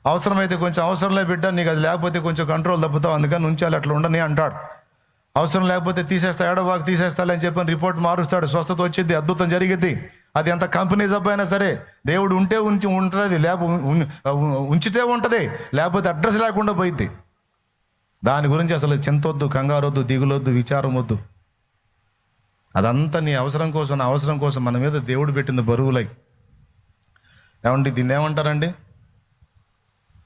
అవసరమైతే కొంచెం అవసరంలో బిడ్డ, నీకు అది లేకపోతే కొంచెం కంట్రోల్ తప్పుతావు, అందుకని ఉంచాలి, అట్లా ఉండని అంటాడు. అవసరం లేకపోతే తీసేస్తా, ఏడోబాకు తీసేస్తాలే అని చెప్పని రిపోర్ట్ మారుస్తాడు. స్వస్థత వచ్చింది, అద్భుతం జరిగింది. అది ఎంత కంపెనీ జబ్బు అయినా సరే దేవుడు ఉంటే ఉంటుంది, ఉంచితే ఉంటుంది, లేకపోతే అడ్రస్ లేకుండా పోయింది. దాని గురించి అసలు చింతొద్దు, కంగారొద్దు, దిగులొద్దు, విచారం వద్దు. అదంతా నీ అవసరం కోసం, నా అవసరం కోసం మన మీద దేవుడు పెట్టింది బరువులై. ఏమండి దీన్ని ఏమంటారండి?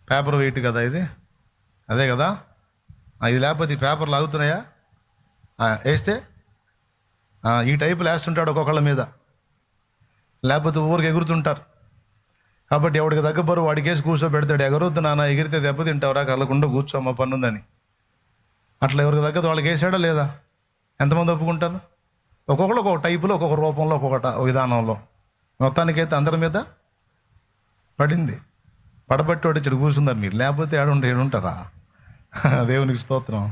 పేపర్ వెయిట్ కదా ఇది, అదే కదా. ఇది లేకపోతే ఈ పేపర్లు ఆగుతున్నాయా? వేస్తే ఈ టైపులు వేస్తుంటాడు ఒక్కొక్కళ్ళ మీద, లేకపోతే ఊరికి ఎగురుతుంటారు. కాబట్టి ఎవడికి దగ్గర బరువు వాడికి వేసి కూర్చోబెడతాడు. ఎగరొద్దు నాన్న, ఎగిరితే దెబ్బతింటావురా, కళ్ళకుండా కూర్చోమ్మ పన్నుందని. అట్లా ఎవరికి దగ్గర వాళ్ళకి వేసాడా లేదా? ఎంతమంది ఒప్పుకుంటారు? ఒక్కొక్కరు ఒక్కొక్క టైపులో, ఒక్కొక్క రూపంలో, ఒక్కొక్క విధానంలో. మొత్తానికైతే అందరి మీద పడింది. పడబట్టి వాడి చెడు కూర్చున్నారు మీరు, లేకపోతే ఏడుంటారా? దేవునికి స్తోత్రం.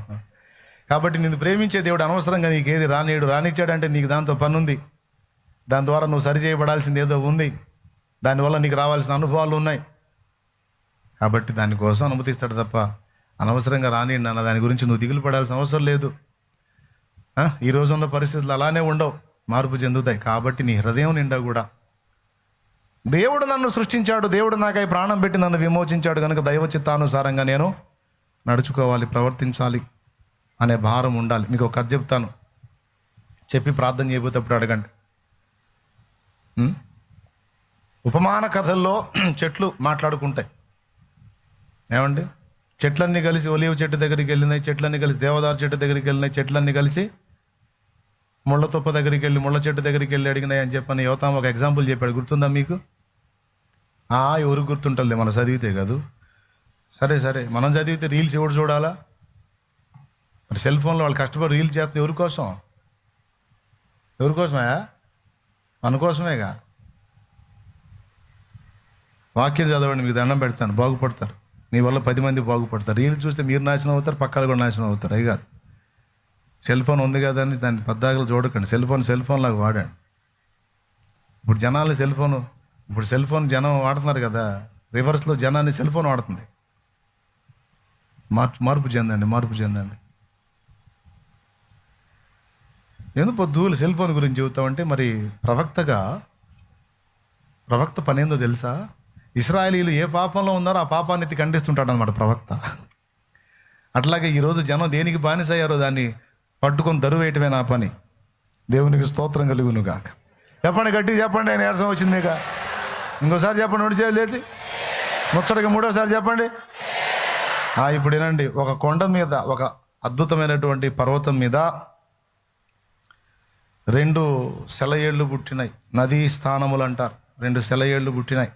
కాబట్టి నిన్ను ప్రేమించే దేవుడు అనవసరంగా నీకు ఏది రానిచ్చాడంటే నీకు దాంతో పని ఉంది. దాని ద్వారా నువ్వు సరి చేయబడాల్సింది ఏదో ఉంది. దానివల్ల నీకు రావాల్సిన అనుభవాలు ఉన్నాయి. కాబట్టి దానికోసం అనుమతిస్తాడు తప్ప అనవసరంగా రానియండి అన్న దాని గురించి నువ్వు దిగులు పడాల్సిన అవసరం లేదు. ఈ రోజు ఉన్న పరిస్థితులు అలానే ఉండవు, మార్పు చెందుతాయి. కాబట్టి నీ హృదయం నిండా కూడా దేవుడు నన్ను సృష్టించాడు, దేవుడు నాకై ప్రాణం పెట్టి నన్ను విమోచించాడు కనుక దైవ చిత్తానుసారంగా నేను నడుచుకోవాలి, ప్రవర్తించాలి అనే భారం ఉండాలి. మీకు ఒక కథ చెప్తాను, చెప్పి ప్రార్థన చేయబోతేప్పుడు అడగండి. ఉపమాన కథల్లో చెట్లు మాట్లాడుకుంటాయి. ఏమండి? చెట్లన్నీ కలిసి ఒలివ చెట్టు దగ్గరికి వెళ్ళినాయి, చెట్లన్నీ కలిసి దేవదారు చెట్టు దగ్గరికి వెళ్ళినాయి, చెట్లన్నీ కలిసి ముళ్ళ తుప్ప దగ్గరికి వెళ్ళి ముళ్ళ చెట్టు దగ్గరికి వెళ్ళి అడిగినాయి అని చెప్పని యువత ఒక ఎగ్జాంపుల్ చెప్పాడు. గుర్తుందా మీకు? ఎవరు గుర్తుంటుంది? మనం చదివితే కాదు. సరే మనం చదివితే రీల్స్ ఎవడు చూడాలా? మరి సెల్ ఫోన్లో వాళ్ళు కష్టపడి రీల్స్ చేస్తుంది ఎవరి కోసమా? మన కోసమేగా. వాక్యం చదవండి, మీకు దండం పెడతాను, బాగుపడతారు. మీ వల్ల 10 మంది బాగుపడతారు. రీల్స్ చూస్తే మీరు నాశనం అవుతారు, పక్కలు కూడా నాశనం అవుతారు. అవి కాదు, సెల్ ఫోన్ ఉంది కదా అని దాన్ని పద్దాకలు చూడకండి. సెల్ ఫోన్ లాగా వాడండి. ఇప్పుడు జనాలు సెల్ ఫోన్ జనం వాడుతున్నారు కదా, రివర్స్లో జనాన్ని సెల్ ఫోన్ వాడుతుంది. మార్పు చెందండి. ఎందుకు పొద్దులు సెల్ ఫోన్ గురించి చెబుతామంటే, మరి ప్రవక్త పని ఏందో తెలుసా? ఇశ్రాయేలీలు ఏ పాపంలో ఉన్నారో ఆ పాపాన్ని ఖండిస్తుంటాడు అన్నమాట ప్రవక్త. అట్లాగే ఈరోజు జనం దేనికి బానిసయ్యారో దాన్ని పట్టుకొని దరువు వేయటమే నా పని. దేవునికి స్తోత్రం కలుగును గాక. చెప్పండి, గట్టిగా చెప్పండి. నీరసం వచ్చింది మీకు. ఇంకోసారి చెప్పండి, నోటి చేయాలి లేచి ముచ్చటగా మూడోసారి చెప్పండి. ఇప్పుడు వినండి. ఒక కొండ మీద, ఒక అద్భుతమైనటువంటి పర్వతం మీద 2 సెలయేళ్ళు పుట్టినాయి. నదీ స్థానములు అంటారు. 2 సెలయేళ్ళు పుట్టినాయి.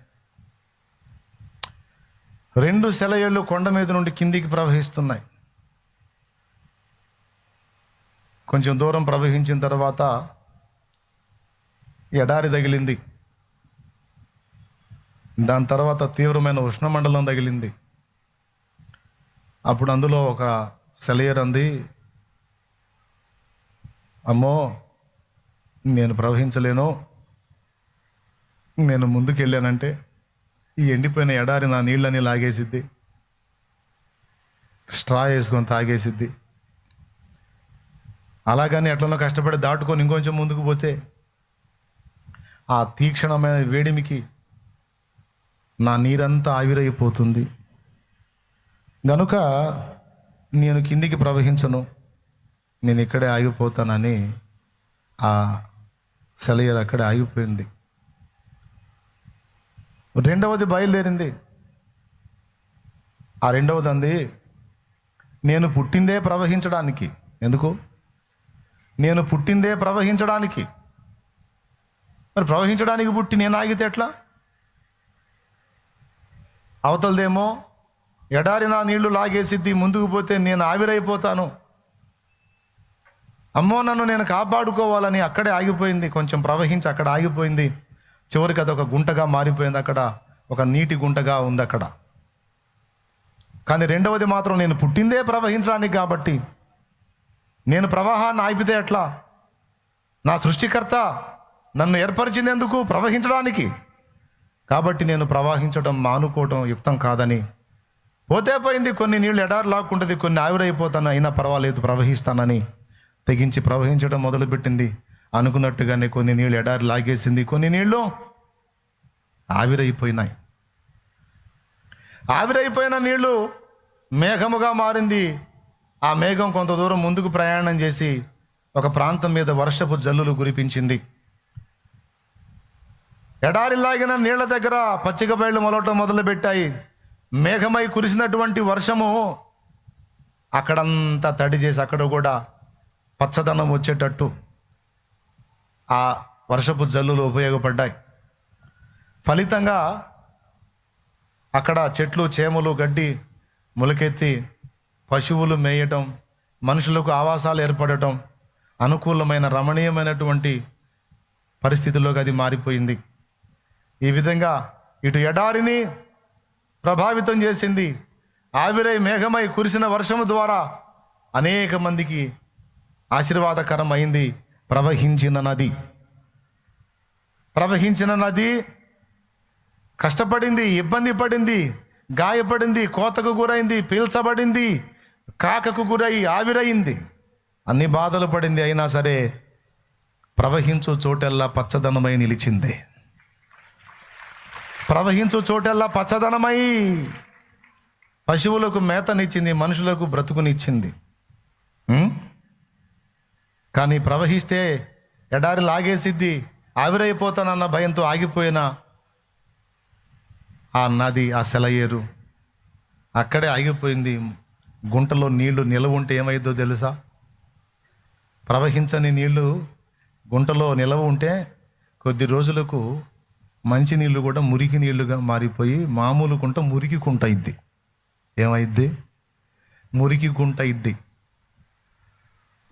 2 సెలయేళ్ళు కొండ మీద నుండి కిందికి ప్రవహిస్తున్నాయి. కొంచెం దూరం ప్రవహించిన తర్వాత ఎడారి తగిలింది. దాని తర్వాత తీవ్రమైన ఉష్ణమండలం తగిలింది. అప్పుడు అందులో ఒక సెలయేరు అంది, అమ్మో నేను ప్రవహించలేను, నేను ముందుకు వెళ్ళానంటే ఈ ఎండిపోయిన ఎడారి నా నీళ్ళని లాగేసిద్ది, స్ట్రా వేసుకొని తాగేసిద్ది. అలాగని ఎట్లనో కష్టపడి దాటుకొని ఇంకొంచెం ముందుకు పోతే ఆ తీక్షణమైన వేడిమికి నా నీరంతా ఆవిరైపోతుంది. గనుక నేను కిందికి ప్రవహించను, నేను ఇక్కడే ఆగిపోతానని ఆ సెలయేరు అక్కడే ఆగిపోయింది. రెండవది బయలుదేరింది. ఆ రెండవది అంది, నేను పుట్టిందే ప్రవహించడానికి. ఎందుకు? నేను పుట్టిందే ప్రవహించడానికి. మరి ప్రవహించడానికి పుట్టి నేను ఆగితే ఎట్లా? అవతలదేమో ఎడారి నా నీళ్లు లాగేసిద్ది, ముందుకు పోతే నేను ఆవిరైపోతాను, అమ్మో నన్ను నేను కాపాడుకోవాలని అక్కడే ఆగిపోయింది. కొంచెం ప్రవహించి అక్కడ ఆగిపోయింది. చివరికి అది ఒక గుంటగా మారిపోయింది. అక్కడ ఒక నీటి గుంటగా ఉంది అక్కడ. కానీ రెండవది మాత్రం నేను పుట్టిందే ప్రవహించడానికి కాబట్టి నేను ప్రవాహాన్ని ఆపితే ఎట్లా? నా సృష్టికర్త నన్ను ఏర్పరిచింది ఎందుకు? ప్రవహించడానికి. కాబట్టి నేను ప్రవహించడం మానుకోవడం యుక్తం కాదని పోతే పోయింది. కొన్ని నీళ్ళు ఎడారి లాక్కుంటుంది, కొన్ని ఆవిరైపోతాను, అయినా పర్వాలేదు ప్రవహిస్తానని తెగించి ప్రవహించడం మొదలుపెట్టింది. అనుకున్నట్టుగానే కొన్ని నీళ్ళు ఎడారి లాగేసింది, కొన్ని నీళ్ళు ఆవిరైపోయినాయి. ఆవిరైపోయిన నీళ్లు మేఘముగా మారింది. ఆ మేఘం కొంత దూరం ముందుకు ప్రయాణం చేసి ఒక ప్రాంతం మీద వర్షపు జల్లులు కురిపించింది. ఎడారి లాగిన నీళ్ల దగ్గర పచ్చిక బయళ్ళు మొలవటం మొదలుపెట్టాయి. మేఘమై కురిసినటువంటి వర్షము అక్కడంతా తడి చేసి అక్కడ కూడా పచ్చదనం వచ్చేటట్టు ఆ వర్షపు జల్లులు ఉపయోగపడ్డాయి. ఫలితంగా అక్కడ చెట్లు, చేమలు, గడ్డి మొలకెత్తి పశువులు మేయటం, మనుషులకు ఆవాసాలు ఏర్పడటం, అనుకూలమైన రమణీయమైనటువంటి పరిస్థితుల్లోకి అది మారిపోయింది. ఈ విధంగా ఇటు ఎడారిని ప్రభావితం చేసింది. ఆవిరై మేఘమై కురిసిన వర్షము ద్వారా అనేక మందికి ఆశీర్వాదకరం అయింది. ప్రవహించిన నది కష్టపడింది, ఇబ్బంది పడింది, గాయపడింది, కోతకు గురైంది, పీల్చబడింది, కాకకు గురై ఆవిరైంది, అన్ని బాధలు పడింది. అయినా సరే ప్రవహించు చోటెల్లా పచ్చదనమై నిలిచింది. ప్రవహించు చోటెల్లా పచ్చదనమై పశువులకు మేతనిచ్చింది, మనుషులకు బ్రతుకునిచ్చింది. కానీ ప్రవహిస్తే ఎడారి లాగేసిద్ది, ఆవిరైపోతానన్న భయంతో ఆగిపోయిన ఆ నది, ఆ సెలయేరు అక్కడే ఆగిపోయింది. గుంటలో నీళ్లు నిలవ ఉంటే ఏమైందో తెలుసా? ప్రవహించని నీళ్లు గుంటలో నిలవ ఉంటే కొద్ది రోజులకు మంచి నీళ్లు కూడా మురికి నీళ్లుగా మారిపోయి మామూలు గుంట మురికి గుంట అయింది. ఏమైద్ది? మురికి గుంట అయింది.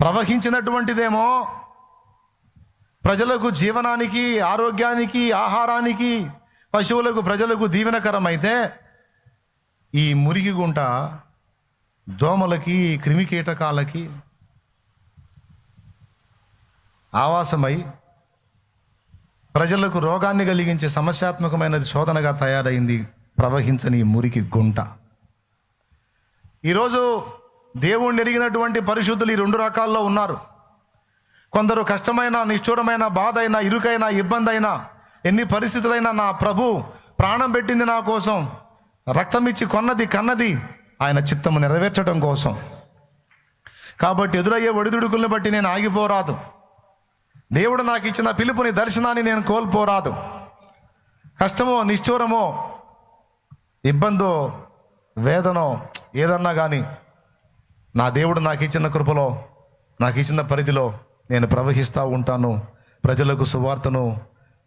ప్రవహించినటువంటిదేమో ప్రజలకు జీవనానికి, ఆరోగ్యానికి, ఆహారానికి, పశువులకు, ప్రజలకు దీవెనకరమైతే ఈ మురికి గుంట దోమలకి, క్రిమికీటకాలకి ఆవాసమై ప్రజలకు రోగాన్ని కలిగించే సమస్యాత్మకమైనది శోధనగా తయారైంది ప్రవహించని మురికి గుంట. ఈరోజు దేవుణ్ణి ఎరిగినటువంటి పరిశుద్ధులు ఈ 2 రకాల్లో ఉన్నారు. కొందరు కష్టమైన, నిష్ఠూరమైన, బాధ అయినా, ఇరుకైన, ఇబ్బంది అయినా, ఎన్ని పరిస్థితులైనా నా ప్రభు ప్రాణం పెట్టింది నా కోసం, రక్తం ఇచ్చి కొన్నది, కన్నది ఆయన చిత్తము నెరవేర్చడం కోసం. కాబట్టి ఎదురయ్యే ఒడిదుడుకుల్ని బట్టి నేను ఆగిపోరాదు. దేవుడు నాకు ఇచ్చిన పిలుపుని, దర్శనాన్ని నేను కోల్పోరాదు. కష్టమో, నిష్ఠూరమో, ఇబ్బందో, వేదనో ఏదన్నా కానీ నా దేవుడు నాకు ఇచ్చిన కృపలో, నాకు ఇచ్చిన పరిధిలో నేను ప్రవహిస్తూ ఉంటాను. ప్రజలకు సువార్తను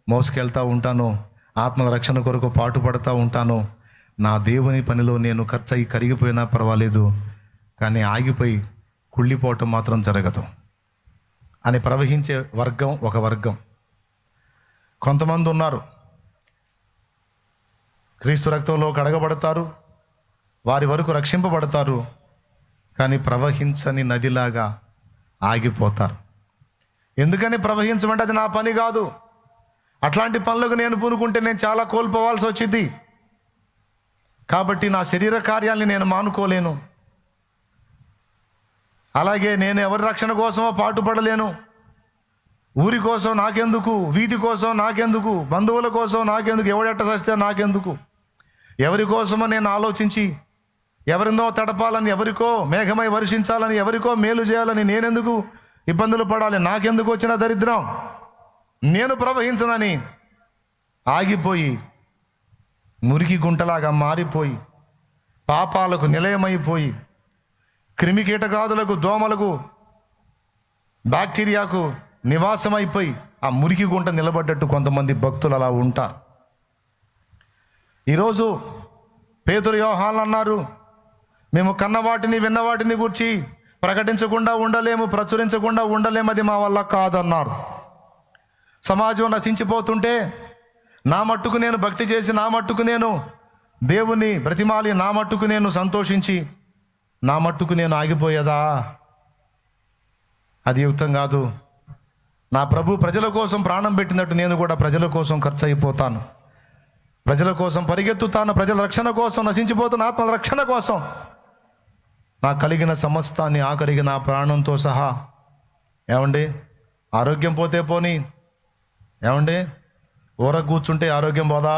మోసుకెళ్తూ ఉంటాను. ఆత్మల రక్షణ కొరకు పాటుపడుతూ ఉంటాను. నా దేవుని పనిలో నేను ఖర్చు అయ్యి కరిగిపోయినా పర్వాలేదు, కానీ ఆగిపోయి కుళ్ళిపోవటం మాత్రం జరగదు అని ప్రవహించే వర్గం ఒక వర్గం. కొంతమంది ఉన్నారు, క్రీస్తు రక్తంలో కడగబడతారు, వారి వరకు రక్షింపబడతారు, కానీ ప్రవహించని నదిలాగా ఆగిపోతారు. ఎందుకని ప్రవహించమంటే అది నా పని కాదు. అట్లాంటి పనులకు నేను పూనుకుంటే నేను చాలా కోల్పోవాల్సి వచ్చింది. కాబట్టి నా శరీర కార్యాల్ని నేను మానుకోలేను. అలాగే నేను ఎవరి రక్షణ కోసమో పాటుపడలేను. ఊరి కోసం నాకెందుకు, వీధి కోసం నాకెందుకు, బంధువుల కోసం నాకెందుకు, ఎవడెట్ట సస్తే నాకెందుకు, ఎవరి కోసమో నేను ఆలోచించి ఎవరినో తడపాలని, ఎవరికో మేఘమై వర్షించాలని, ఎవరికో మేలు చేయాలని నేనెందుకు ఇబ్బందులు పడాలి? నాకెందుకు వచ్చిన దరిద్రం? నేను ప్రవహించనని ఆగిపోయి మురికి గుంటలాగా మారిపోయి, పాపాలకు నిలయమైపోయి, క్రిమి కీటకాదులకు, దోమలకు, బ్యాక్టీరియాకు నివాసమైపోయి ఆ మురికి గుంట నిలబడ్డట్టు కొంతమంది భక్తులు అలా ఉంటారు. ఈరోజు పేతురు, యోహాన్లు అన్నారు, మేము కన్నవాటిని విన్నవాటిని గూర్చి ప్రకటించకుండా ఉండలేము, ప్రచురించకుండా ఉండలేము, అది మా వల్ల కాదన్నారు. సమాజం నశించిపోతుంటే నా మట్టుకు నేను భక్తి చేసి, నా మట్టుకు నేను దేవుని బ్రతిమాలి, నా మట్టుకు నేను సంతోషించి, నా మట్టుకు నేను ఆగిపోయేదా? అది యుక్తం కాదు. నా ప్రభు ప్రజల కోసం ప్రాణం పెట్టినట్టు నేను కూడా ప్రజల కోసం ఖర్చు అయిపోతాను, ప్రజల కోసం పరిగెత్తుతాను, ప్రజల రక్షణ కోసం, నశించిపోతున్న ఆత్మల రక్షణ కోసం. నాకు కలిగిన సమస్తాన్ని, ఆఖరికి నా ప్రాణంతో సహా. ఏమండి, ఆరోగ్యం పోతే పోనీ, ఏమండి, ఊర కూర్చుంటే ఆరోగ్యం పోదా?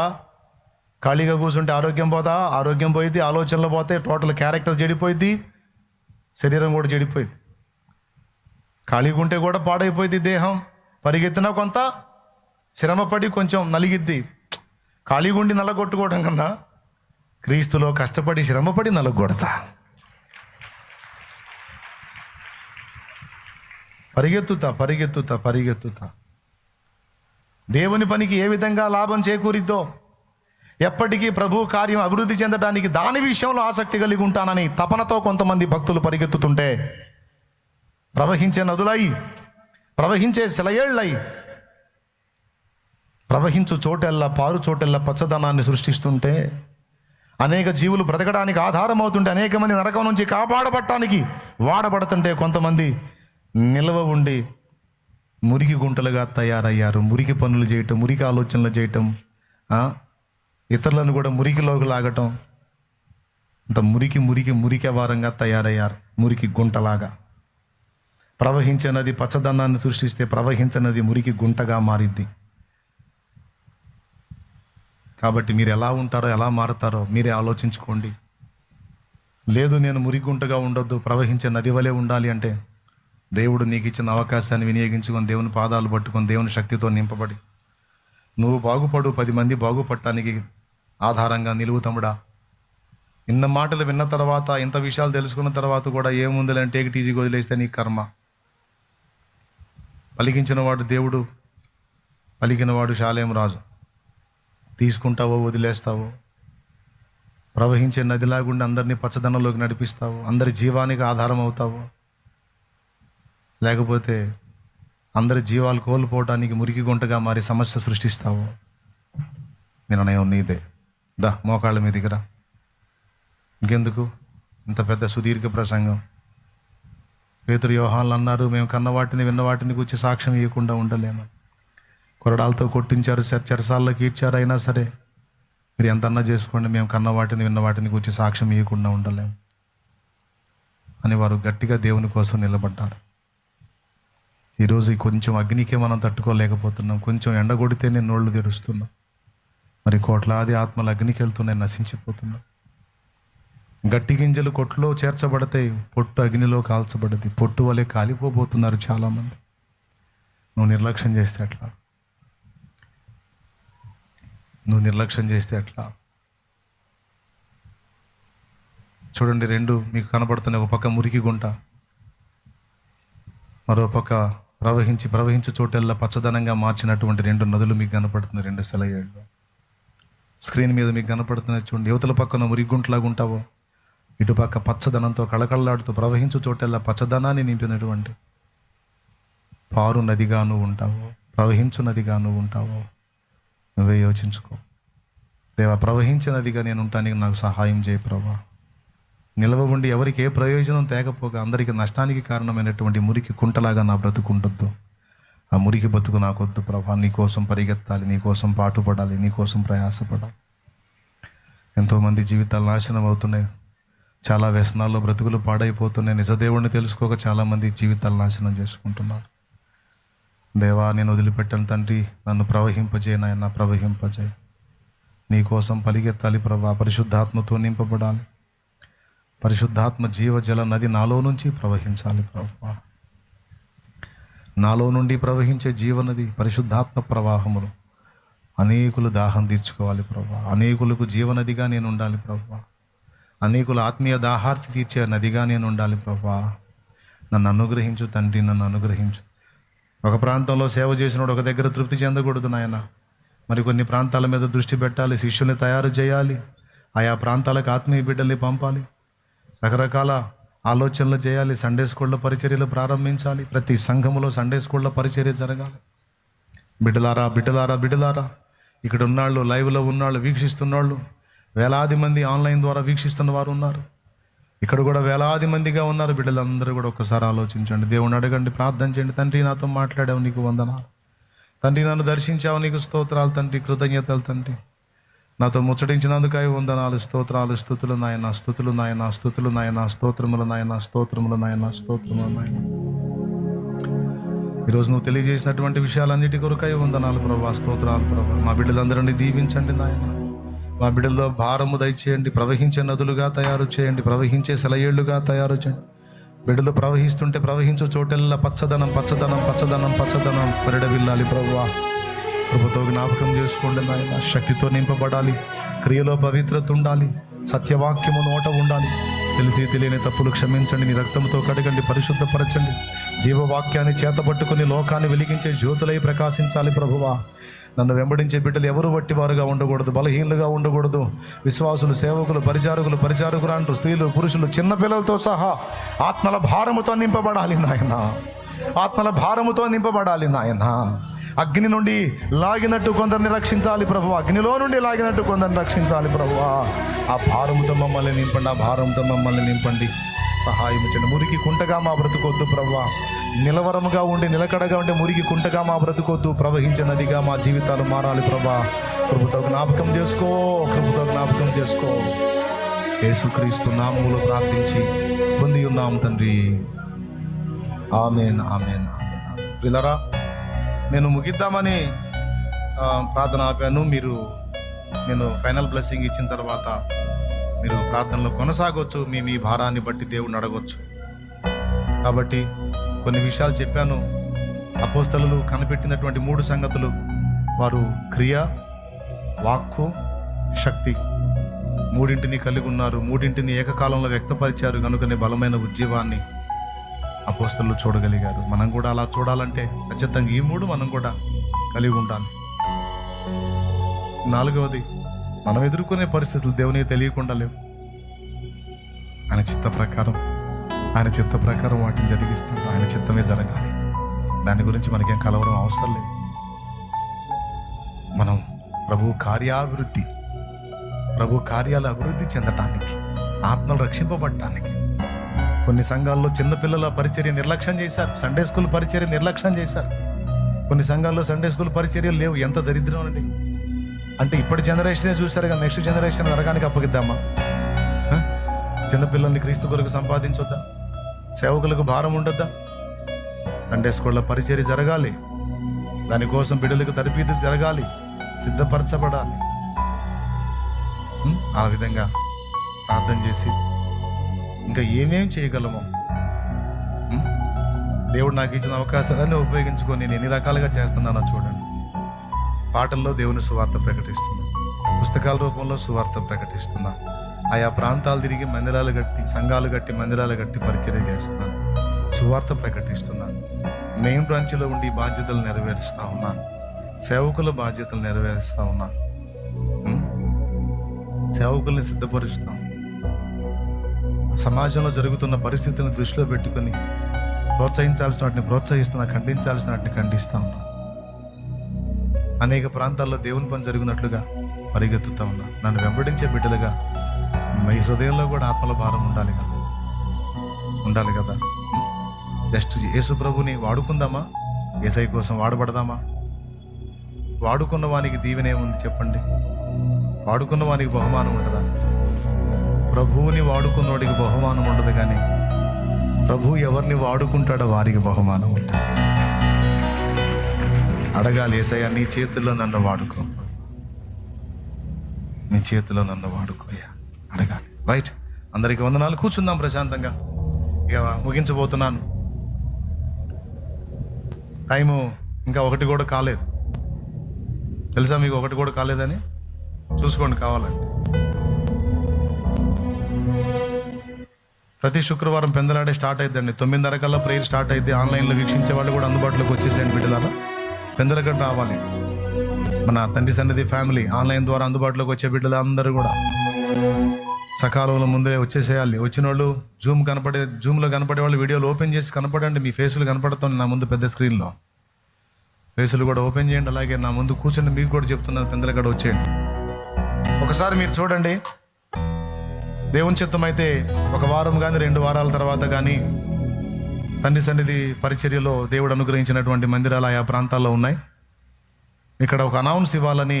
ఖాళీగా కూర్చుంటే ఆరోగ్యం పోదా? ఆరోగ్యం పోయింది, ఆలోచనలు పోతే, టోటల్ క్యారెక్టర్ చెడిపోయింది, శరీరం కూడా చెడిపోయింది. ఖాళీగా ఉంటే కూడా పాడైపోయింది దేహం. పరిగెత్తినా కొంత శ్రమపడి కొంచెం నలిగిద్ది. ఖాళీగా ఉండి నల్లగొట్టుకోవడం కన్నా క్రీస్తులో కష్టపడి శ్రమపడి నలగొడతా. పరిగెత్తుతా పరిగెత్తుతా పరిగెత్తుతా. దేవుని పనికి ఏ విధంగా లాభం చేకూరిద్దో, ఎప్పటికీ ప్రభు కార్యం అభివృద్ధి చెందడానికి దాని విషయంలో ఆసక్తి కలిగి ఉంటానని తపనతో కొంతమంది భక్తులు పరిగెత్తుతుంటే, ప్రవహించే నదులై, ప్రవహించే సెలయేళ్ళై, ప్రవహించు చోటెల్లా, పారు చోటెల్లా పచ్చదనాన్ని సృష్టిస్తుంటే, అనేక జీవులు బ్రతకడానికి ఆధారం అవుతుంటే, అనేక మంది నరకం నుంచి కాపాడబట్టడానికి వాడబడుతుంటే, కొంతమంది నిల్వ ఉండి మురికి గుంటలుగా తయారయ్యారు. మురికి పనులు చేయటం, మురికి ఆలోచనలు చేయటం, ఇతరులను కూడా మురికిలోకి లాగటం, అంత మురికి మురికి మురికి వారంగా తయారయ్యారు, మురికి గుంటలాగా. ప్రవహించే నది పచ్చదనాన్ని సృష్టిస్తే, ప్రవహించనది మురికి గుంటగా మారిద్ది. కాబట్టి మీరు ఎలా ఉంటారో, ఎలా మారుతారో మీరే ఆలోచించుకోండి. లేదు నేను మురికి గుంటగా ఉండొద్దు, ప్రవహించే నది వలె ఉండాలి అంటే, దేవుడు నీకు ఇచ్చిన అవకాశాన్ని వినియోగించుకొని, దేవుని పాదాలు పట్టుకొని, దేవుని శక్తితో నింపబడి నువ్వు బాగుపడు, 10 మంది బాగుపడటానికి ఆధారంగా నిలువు తమ్ముడా. ఇన్న మాటలు విన్న తర్వాత, ఇంత విషయాలు తెలుసుకున్న తర్వాత కూడా ఏముందిలే టేక్ ఇట్ ఈజీగా వదిలేస్తే నీ కర్మ. పలికించిన వాడు దేవుడు, పలికినవాడు శాలేం రాజు. తీసుకుంటావో వదిలేస్తావో, ప్రవహించే నదిలాగుండి అందరినీ పచ్చదనంలోకి నడిపిస్తావు, అందరి జీవానికి ఆధారం అవుతావు, లేకపోతే అందరి జీవాలు కోల్పోవడానికి మురికి గుంటగా మారి సమస్య సృష్టిస్తావు. నిర్ణయం నీదే. మోకాళ్ళ మీ దగ్గర ఇంకెందుకు ఇంత పెద్ద సుదీర్ఘ ప్రసంగం? పేతురు, యోహాన్లు అన్నారు, మేము కన్నవాటిని విన్నవాటిని గురించి సాక్ష్యం ఇవ్వకుండా ఉండలేము. కొరడాలతో కొట్టించారు, చెరసాల్లోకి ఈడ్చారు, అయినా సరే మీరు ఎంతన్నా చేసుకోండి, మేము కన్నవాటిని విన్నవాటిని గురించి సాక్ష్యం ఇవ్వకుండా ఉండలేము అని వారు గట్టిగా దేవుని కోసం నిలబడ్డారు. ఈరోజు కొంచెం అగ్నికే మనం తట్టుకోలేకపోతున్నాం. కొంచెం ఎండగొడితేనే నోళ్ళు తెరుస్తున్నాం. మరి కోట్లాది ఆత్మలు అగ్నికి వెళ్తున్నాయి, నశించిపోతున్నాం. గట్టి గింజలు కొట్టులో చేర్చబడతాయి, పొట్టు అగ్నిలో కాల్చబడది. పొట్టు వలె కాలిపోబోతున్నారు చాలామంది. నువ్వు నిర్లక్ష్యం చేస్తే ఎట్లా? నువ్వు నిర్లక్ష్యం చేస్తే ఎట్లా? చూడండి, రెండు మీకు కనబడుతున్నాయి. ఒక పక్క మురికి గుంట, మరో పక్క ప్రవహించు చోటెల్లా పచ్చదనంగా మార్చినటువంటి రెండు నదులు మీకు కనపడుతున్నాయి, రెండు సెలయేళ్ళు. స్క్రీన్ మీద మీకు కనపడుతున్నాయి చూడండి. యువతల పక్కన మురికి గుంటలాగా ఉంటావో, ఇటుపక్క పచ్చదనంతో కళకళలాడుతూ ప్రవహించు చోటెల్లా పచ్చదనాన్ని నింపినటువంటి పారు నదిగా నువ్వు ఉంటావో, ప్రవహించు నదిగా నువ్వు ఉంటావో, నువ్వే యోచించుకో. దేవా, ప్రవహించే నదిగా నేను ఉంటానికి నాకు సహాయం చేయి ప్రభా. నిలవ ఉండి ఎవరికి ఏ ప్రయోజనం తేకపోగా అందరికీ నష్టానికి కారణమైనటువంటి మురికి కుంటలాగా నా బ్రతుకుంటొద్దు. ఆ మురికి బతుకు నాకొద్దు ప్రభా. నీకోసం పరిగెత్తాలి, నీకోసం పాటుపడాలి, నీకోసం ప్రయాసపడాలి. ఎంతోమంది జీవితాలు నాశనం అవుతున్నాయి, చాలా వ్యసనాల్లో బ్రతుకులు పాడైపోతున్నాయి. నిజదేవుడిని తెలుసుకోక చాలామంది జీవితాలు నాశనం చేసుకుంటున్నారు. దేవా, నేను వదిలిపెట్టాను తండ్రి, నన్ను ప్రవహింపజేయ నాయన, ప్రవహింపజేయ. నీకోసం పరిగెత్తాలి ప్రభా. పరిశుద్ధాత్మతో నింపబడాలి. పరిశుద్ధాత్మ జీవజల నది నాలో నుంచి ప్రవహించాలి ప్రభా. నాలో నుండి ప్రవహించే జీవనది పరిశుద్ధాత్మ ప్రవాహములు అనేకులు దాహం తీర్చుకోవాలి ప్రభా. అనేకులకు జీవనదిగా నేను ఉండాలి ప్రభా. అనేకుల ఆత్మీయ దాహార్తి తీర్చే నదిగా నేను ఉండాలి ప్రభా. నన్ను అనుగ్రహించు తండ్రి, నన్ను అనుగ్రహించు. ఒక ప్రాంతంలో సేవ చేసినోడు ఒక దగ్గర తృప్తి చెందకూడదు నాయన. మరి కొన్ని ప్రాంతాల మీద దృష్టి పెట్టాలి, శిష్యుల్ని తయారు చేయాలి, ఆయా ప్రాంతాలకు ఆత్మీయ బిడ్డల్ని పంపాలి, రకరకాల ఆలోచనలు చేయాలి. సండే స్కూళ్ళ పరిచర్యలు ప్రారంభించాలి. ప్రతి సంఘములో సండే స్కూళ్ళ పరిచర్య జరగాలి. బిడ్డలారా బిడ్డలారా బిడ్డలారా, ఇక్కడ ఉన్నాళ్ళు, లైవ్లో ఉన్నాళ్ళు, వీక్షిస్తున్నాళ్ళు, వేలాది మంది ఆన్లైన్ ద్వారా వీక్షిస్తున్న వారు ఉన్నారు. ఇక్కడ కూడా వేలాది మందిగా ఉన్నారు. బిడ్డలందరూ కూడా ఒక్కసారి ఆలోచించండి, దేవుని అడగండి, ప్రార్థన చేయండి. తండ్రి, నాతో మాట్లాడావు, నీకు వందనాలు తండ్రి. నన్ను దర్శించావు, నీకు స్తోత్రాలు తండ్రి, కృతజ్ఞతలు తండ్రి. నాతో ముచ్చటించినందుకై వందనాలు, స్తోత్రాలు, స్తుతులు నాయన, స్తుతులు నాయన, స్తుతులు నాయన, స్తోత్రములు నాయన, స్తోత్రములు నాయన, స్తోత్రములు నాయన. ఈరోజు నువ్వు తెలియజేసినటువంటి విషయాలన్నిటి కొరకై వందనాలు ప్రభా, స్తోత్రాలు ప్రభా. మా బిడ్డలందరినీ దీవించండి నాయన. మా బిడ్డల్లో భారము దయచేయండి. ప్రవహించే నదులుగా తయారు చేయండి, ప్రవహించే సెలయేళ్లుగా తయారు చేయండి. బిడ్డలు ప్రవహిస్తుంటే ప్రవహించు చోటెల్లా పచ్చదనం పచ్చదనం పచ్చదనం పచ్చదనం పరిడవిల్లాలి ప్రభువా. కృపతో జ్ఞాపకం చేసుకోండి నాయన. శక్తితో నింపబడాలి, క్రియలో పవిత్రత ఉండాలి, సత్యవాక్యము నోట ఉండాలి. తెలిసి తెలియని తప్పులు క్షమించండి, నీ రక్తంతో కడగండి, పరిశుద్ధపరచండి. జీవవాక్యాన్ని చేతపట్టుకుని లోకాన్ని వెలిగించే జ్యోతులై ప్రకాశించాలి ప్రభువా. నన్ను వెంబడించే బిడ్డలు ఎవరు బట్టి వారుగా ఉండకూడదు, బలహీనులుగా ఉండకూడదు. విశ్వాసులు, సేవకులు, పరిచారకులు అంటూ స్త్రీలు, పురుషులు, చిన్నపిల్లలతో సహా ఆత్మల భారముతో నింపబడాలి నాయన. ఆత్మల భారముతో నింపబడాలి నాయన. అగ్ని నుండి లాగినట్టు కొందరిని రక్షించాలి ప్రభు. అగ్నిలో నుండి లాగినట్టు కొందరిని రక్షించాలి ప్రభు. ఆ భారముతో మమ్మల్ని నింపండి, ఆ భారంతో మమ్మల్ని నింపండి, సహాయం చేయండి. మురికి కుంటగా మా బ్రతుకొద్దు ప్రభు. నిలవరముగా ఉండి నిలకడగా ఉండే మురికి కుంటగా మా బ్రతుకొద్దు. ప్రవహించే నదిగా మా జీవితాలు మారాలి ప్రభా. కృపతో జ్ఞాపకం చేసుకో, కృపతో జ్ఞాపకం చేసుకో. యేసుక్రీస్తు నామములో ప్రార్థించి పొంది ఉన్నాం తండ్రి. ఆమేన్, ఆమేన్, ఆమేన్. పిల్లరా, నేను ముగిద్దామని ప్రార్థన ఆపాను. నేను ఫైనల్ బ్లెస్సింగ్ ఇచ్చిన తర్వాత మీరు ప్రార్థనలో కొనసాగొచ్చు. మీ భారాన్ని బట్టి దేవుడిని అడగొచ్చు. కాబట్టి కొన్ని విషయాలు చెప్పాను. అపోస్తలులు కనిపెట్టినటువంటి 3 సంగతులు, వారు క్రియ, వాక్కు, శక్తి, మూడింటిని కలిగి ఉన్నారు. మూడింటిని ఏకకాలంలో వ్యక్తపరిచారు. కనుకనే బలమైన ఉద్యమాన్ని అపోస్తలులు చూడగలిగారు. మనం కూడా అలా చూడాలంటే ఖచ్చితంగా ఈ 3 మనం కూడా కలిగి ఉండాలి. 4వది, మనం ఎదుర్కొనే పరిస్థితులు దేవునికి తెలియకుండా లేవు. ఆయన చిత్త ప్రకారం వాటిని జరిగిస్తాడు. ఆయన చిత్తమే జరగాలి. దాని గురించి మనకేం కలవరం అవసరం లేదు. మనం ప్రభు కార్యాలు అభివృద్ధి చెందటానికి, ఆత్మలు రక్షింపబడటానికి. కొన్ని సంఘాల్లో చిన్నపిల్లల పరిచర్య నిర్లక్ష్యం చేశారు, సండే స్కూల్ పరిచర్య నిర్లక్ష్యం చేశారు. కొన్ని సంఘాల్లో సండే స్కూల్ పరిచర్యలు లేవు. ఎంత దరిద్రం అండి! అంటే ఇప్పటి జనరేషనే చూశారు కానీ నెక్స్ట్ జనరేషన్ నరకానికి అప్పగిద్దామా? చిన్నపిల్లల్ని క్రీస్తు కొరకు సంపాదించొద్దా? సేవకులకు భారం ఉండొద్దా? సండే స్కూళ్ళ పరిచర్య జరగాలి. దానికోసం బిడ్డలకు తరబీదు జరగాలి, సిద్ధపరచబడాలి. ఆ విధంగా ప్రార్థన చేసి ఇంకా ఏమేం చేయగలమో. దేవుడు నాకు ఇచ్చిన అవకాశాలన్నీ ఉపయోగించుకొని నేను ఎన్ని రకాలుగా చేస్తున్నానో చూడండి. పాటల్లో దేవుని సువార్త ప్రకటిస్తున్నా, పుస్తకాల రూపంలో సువార్త ప్రకటిస్తున్నా, ఆయా ప్రాంతాలు తిరిగి మందిరాలు కట్టి, సంఘాలు కట్టి, మందిరాలు కట్టి పరిచర్య చేస్తున్నాను, సువార్త ప్రకటిస్తున్నాను. మెయిన్ బ్రాంచ్లో ఉండి బాధ్యతలు నెరవేరుస్తూ ఉన్నాను, సేవకుల బాధ్యతలు నెరవేరుస్తూ ఉన్నాను, సేవకుల్ని సిద్ధపరుస్తాం. సమాజంలో జరుగుతున్న పరిస్థితులను దృష్టిలో పెట్టుకొని ప్రోత్సహించాల్సిన వాటిని ప్రోత్సహిస్తున్నా, ఖండించాల్సిన వాటిని ఖండిస్తూ ఉన్నా. అనేక ప్రాంతాల్లో దేవుని పని జరిగినట్లుగా పరిగెత్తుతా ఉన్నా. నన్ను వెంబడించే బిడ్డలుగా మీ హృదయంలో కూడా ఆత్మల భారం ఉండాలి కదా. జస్ట్ యేసు ప్రభుని వాడుకుందామా? యేసయ్య కోసం వాడబడదామా? వాడుకున్న వానికి దీవెన ఏముంది చెప్పండి? వాడుకున్న వానికి బహుమానం ఉండదా? ప్రభువుని వాడుకున్నవాడికి బహుమానం ఉండదు, కానీ ప్రభు ఎవరిని వాడుకుంటాడో వారికి బహుమానం ఉంటుంది. అడగాలి, యేసయ్యా నీ చేతుల్లో నన్ను వాడుకో, నీ చేతిలో నన్ను వాడుకోయ్యా అడగాలి. రైట్, అందరికీ వందనాలు. కూర్చుందాం ప్రశాంతంగా. ఇక ముగించబోతున్నాను. టైము ఇంకా 1 కూడా కాలేదు. తెలుసా మీకు 1 కూడా కాలేదని? చూసుకోండి కావాలండి. ప్రతి శుక్రవారం పెందలాడే స్టార్ట్ అయిద్దండి. 9:30 కల్లా ప్రేయర్ స్టార్ట్ అయింది. ఆన్లైన్లో వీక్షించే వాళ్ళు కూడా అందుబాటులోకి వచ్చేసేయండి బిడ్డలారా. పెందలగడ్డ రావాలి. మన తండ్రి సన్నిధి ఫ్యామిలీ ఆన్లైన్ ద్వారా అందుబాటులోకి వచ్చే బిడ్డలు అందరూ కూడా సకాలంలో ముందే వచ్చేసేయాలి. వచ్చిన వాళ్ళు జూమ్లో కనపడే వాళ్ళు వీడియోలు ఓపెన్ చేసి కనపడండి. మీ ఫేసులు కనపడుతుంది నా ముందు పెద్ద స్క్రీన్లో. ఫేసులు కూడా ఓపెన్ చేయండి. అలాగే నా ముందు కూర్చొని మీకు కూడా చెప్తున్నాను, పెందలగడ్డ వచ్చేయండి. ఒకసారి మీరు చూడండి. దేవుని చిత్తం అయితే 1 వారం కానీ 2 వారాల తర్వాత కానీ తండ్రి సన్నిధి పరిచర్యలో దేవుడు అనుగ్రహించినటువంటి మందిరాలు ఆయా ప్రాంతాల్లో ఉన్నాయి. ఇక్కడ ఒక అనౌన్స్ ఇవ్వాలని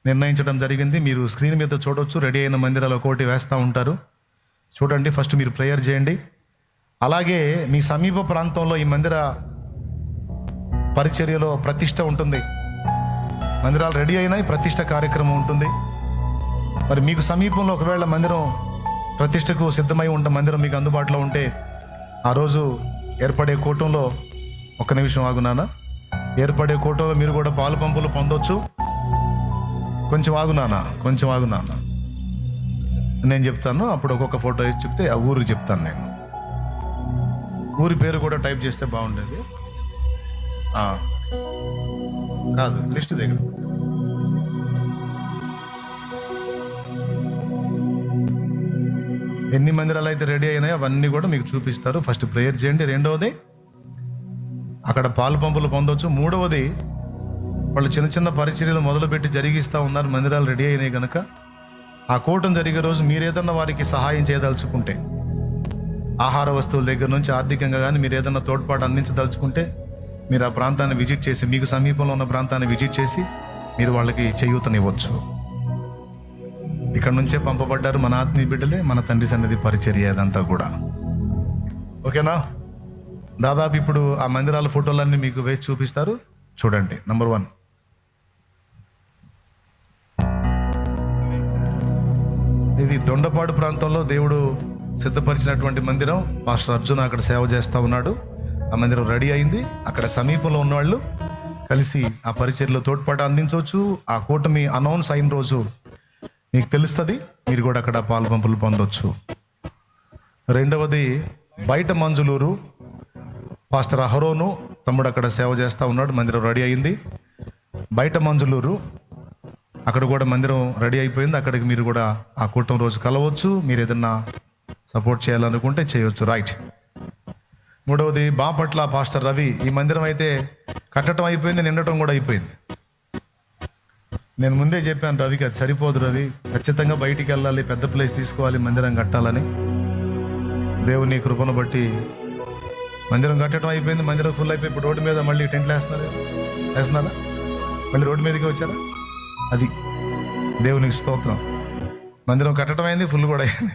నిర్ణయించడం జరిగింది. మీరు స్క్రీన్ మీద చూడొచ్చు. రెడీ అయిన మందిరాలు ఒక్కోటి వేస్తూ ఉంటారు. చూడండి. ఫస్ట్ మీరు ప్రేయర్ చేయండి. అలాగే మీ సమీప ప్రాంతంలో ఈ మందిర పరిచర్యలో ప్రతిష్ట ఉంటుంది. మందిరాలు రెడీ అయినాయి, ప్రతిష్ట కార్యక్రమం ఉంటుంది. మరి మీకు సమీపంలో ఒకవేళ మందిరం ప్రతిష్టకు సిద్ధమై ఉంటే, మందిరం మీకు అందుబాటులో ఉంటే, ఆ రోజు ఏర్పడే కూటంలో 1 నిమిషం ఆగునానా, ఏర్పడే కూటంలో మీరు కూడా పాలు పంపులు పొందొచ్చు. కొంచెం ఆగునానా నేను చెప్తాను. అప్పుడు ఒక్కొక్క ఫోటో వేసి చెప్తే ఆ ఊరికి చెప్తాను. నేను ఊరి పేరు కూడా టైప్ చేస్తే బాగుండేది. కాదు, లిస్ట్ దగ్గర ఎన్ని మందిరాలు అయితే రెడీ అయినాయో అవన్నీ కూడా మీకు చూపిస్తారు. ఫస్ట్ ప్రేయర్ చేయండి. 2వది అక్కడ పాలు పంపులు పొందవచ్చు. 3వది వాళ్ళు చిన్న చిన్న పరిచర్యలు మొదలుపెట్టి జరిగిస్తూ ఉన్నారు. మందిరాలు రెడీ అయినాయి కనుక ఆ కూటం జరిగే రోజు మీరు ఏదన్నా వారికి సహాయం చేయదలుచుకుంటే, ఆహార వస్తువుల దగ్గర నుంచి ఆర్థికంగా కానీ మీరు ఏదన్నా తోడ్పాటు అందించదలుచుకుంటే, మీరు ఆ ప్రాంతాన్ని విజిట్ చేసి, మీకు సమీపంలో ఉన్న ప్రాంతాన్ని విజిట్ చేసి మీరు వాళ్ళకి చేయూతనివ్వచ్చు. ఇక్కడ నుంచే పంపబడ్డారు మన ఆత్మీయ బిడ్డలే, మన తండ్రి సన్నిధి పరిచర్య అదంతా కూడా. ఓకేనా? దాదాపు ఇప్పుడు ఆ మందిరాల ఫోటోలన్నీ మీకు వేసి చూపిస్తారు. చూడండి. నంబర్ 1, ఇది దొండపాడు ప్రాంతంలో దేవుడు సిద్ధపరిచినటువంటి మందిరం. పాస్టర్ అర్జున్ అక్కడ సేవ చేస్తూ ఉన్నాడు. ఆ మందిరం రెడీ అయింది. అక్కడ సమీపంలో ఉన్నవాళ్ళు కలిసి ఆ పరిచర్యలో తోడ్పాటు అందించవచ్చు. ఆ కూటమి అనౌన్స్ అయిన రోజు మీకు తెలుస్తుంది. మీరు కూడా అక్కడ పాలు పంపులు పొందొచ్చు. 2వది బయట మంజులూరు, పాస్టర్ అహరోను తమ్ముడు అక్కడ సేవ చేస్తూ ఉన్నాడు. మందిరం రెడీ అయింది. బయట మంజులూరు అక్కడ కూడా మందిరం రెడీ అయిపోయింది. అక్కడికి మీరు కూడా ఆ కూటమి రోజు కలవచ్చు. మీరు ఏదన్నా సపోర్ట్ చేయాలనుకుంటే చేయొచ్చు. రైట్. 3వది బాపట్ల పాస్టర్ రవి. ఈ మందిరం అయితే కట్టడం అయిపోయింది, నిండటం కూడా అయిపోయింది. నేను ముందే చెప్పాను రవికి, అది సరిపోదు రవి, ఖచ్చితంగా బయటికి వెళ్ళాలి, పెద్ద ప్లేస్ తీసుకోవాలి, మందిరం కట్టాలని. దేవుని కృపను బట్టి మందిరం కట్టడం అయిపోయింది. మందిరం ఫుల్ అయిపోయి ఇప్పుడు రోడ్డు మీద మళ్ళీ టెంట్లు వేస్తున్నారా? మళ్ళీ రోడ్డు మీదకి వచ్చారా? అది దేవునికి స్తోత్రం. మందిరం కట్టడం అయింది, ఫుల్ కూడా అయింది.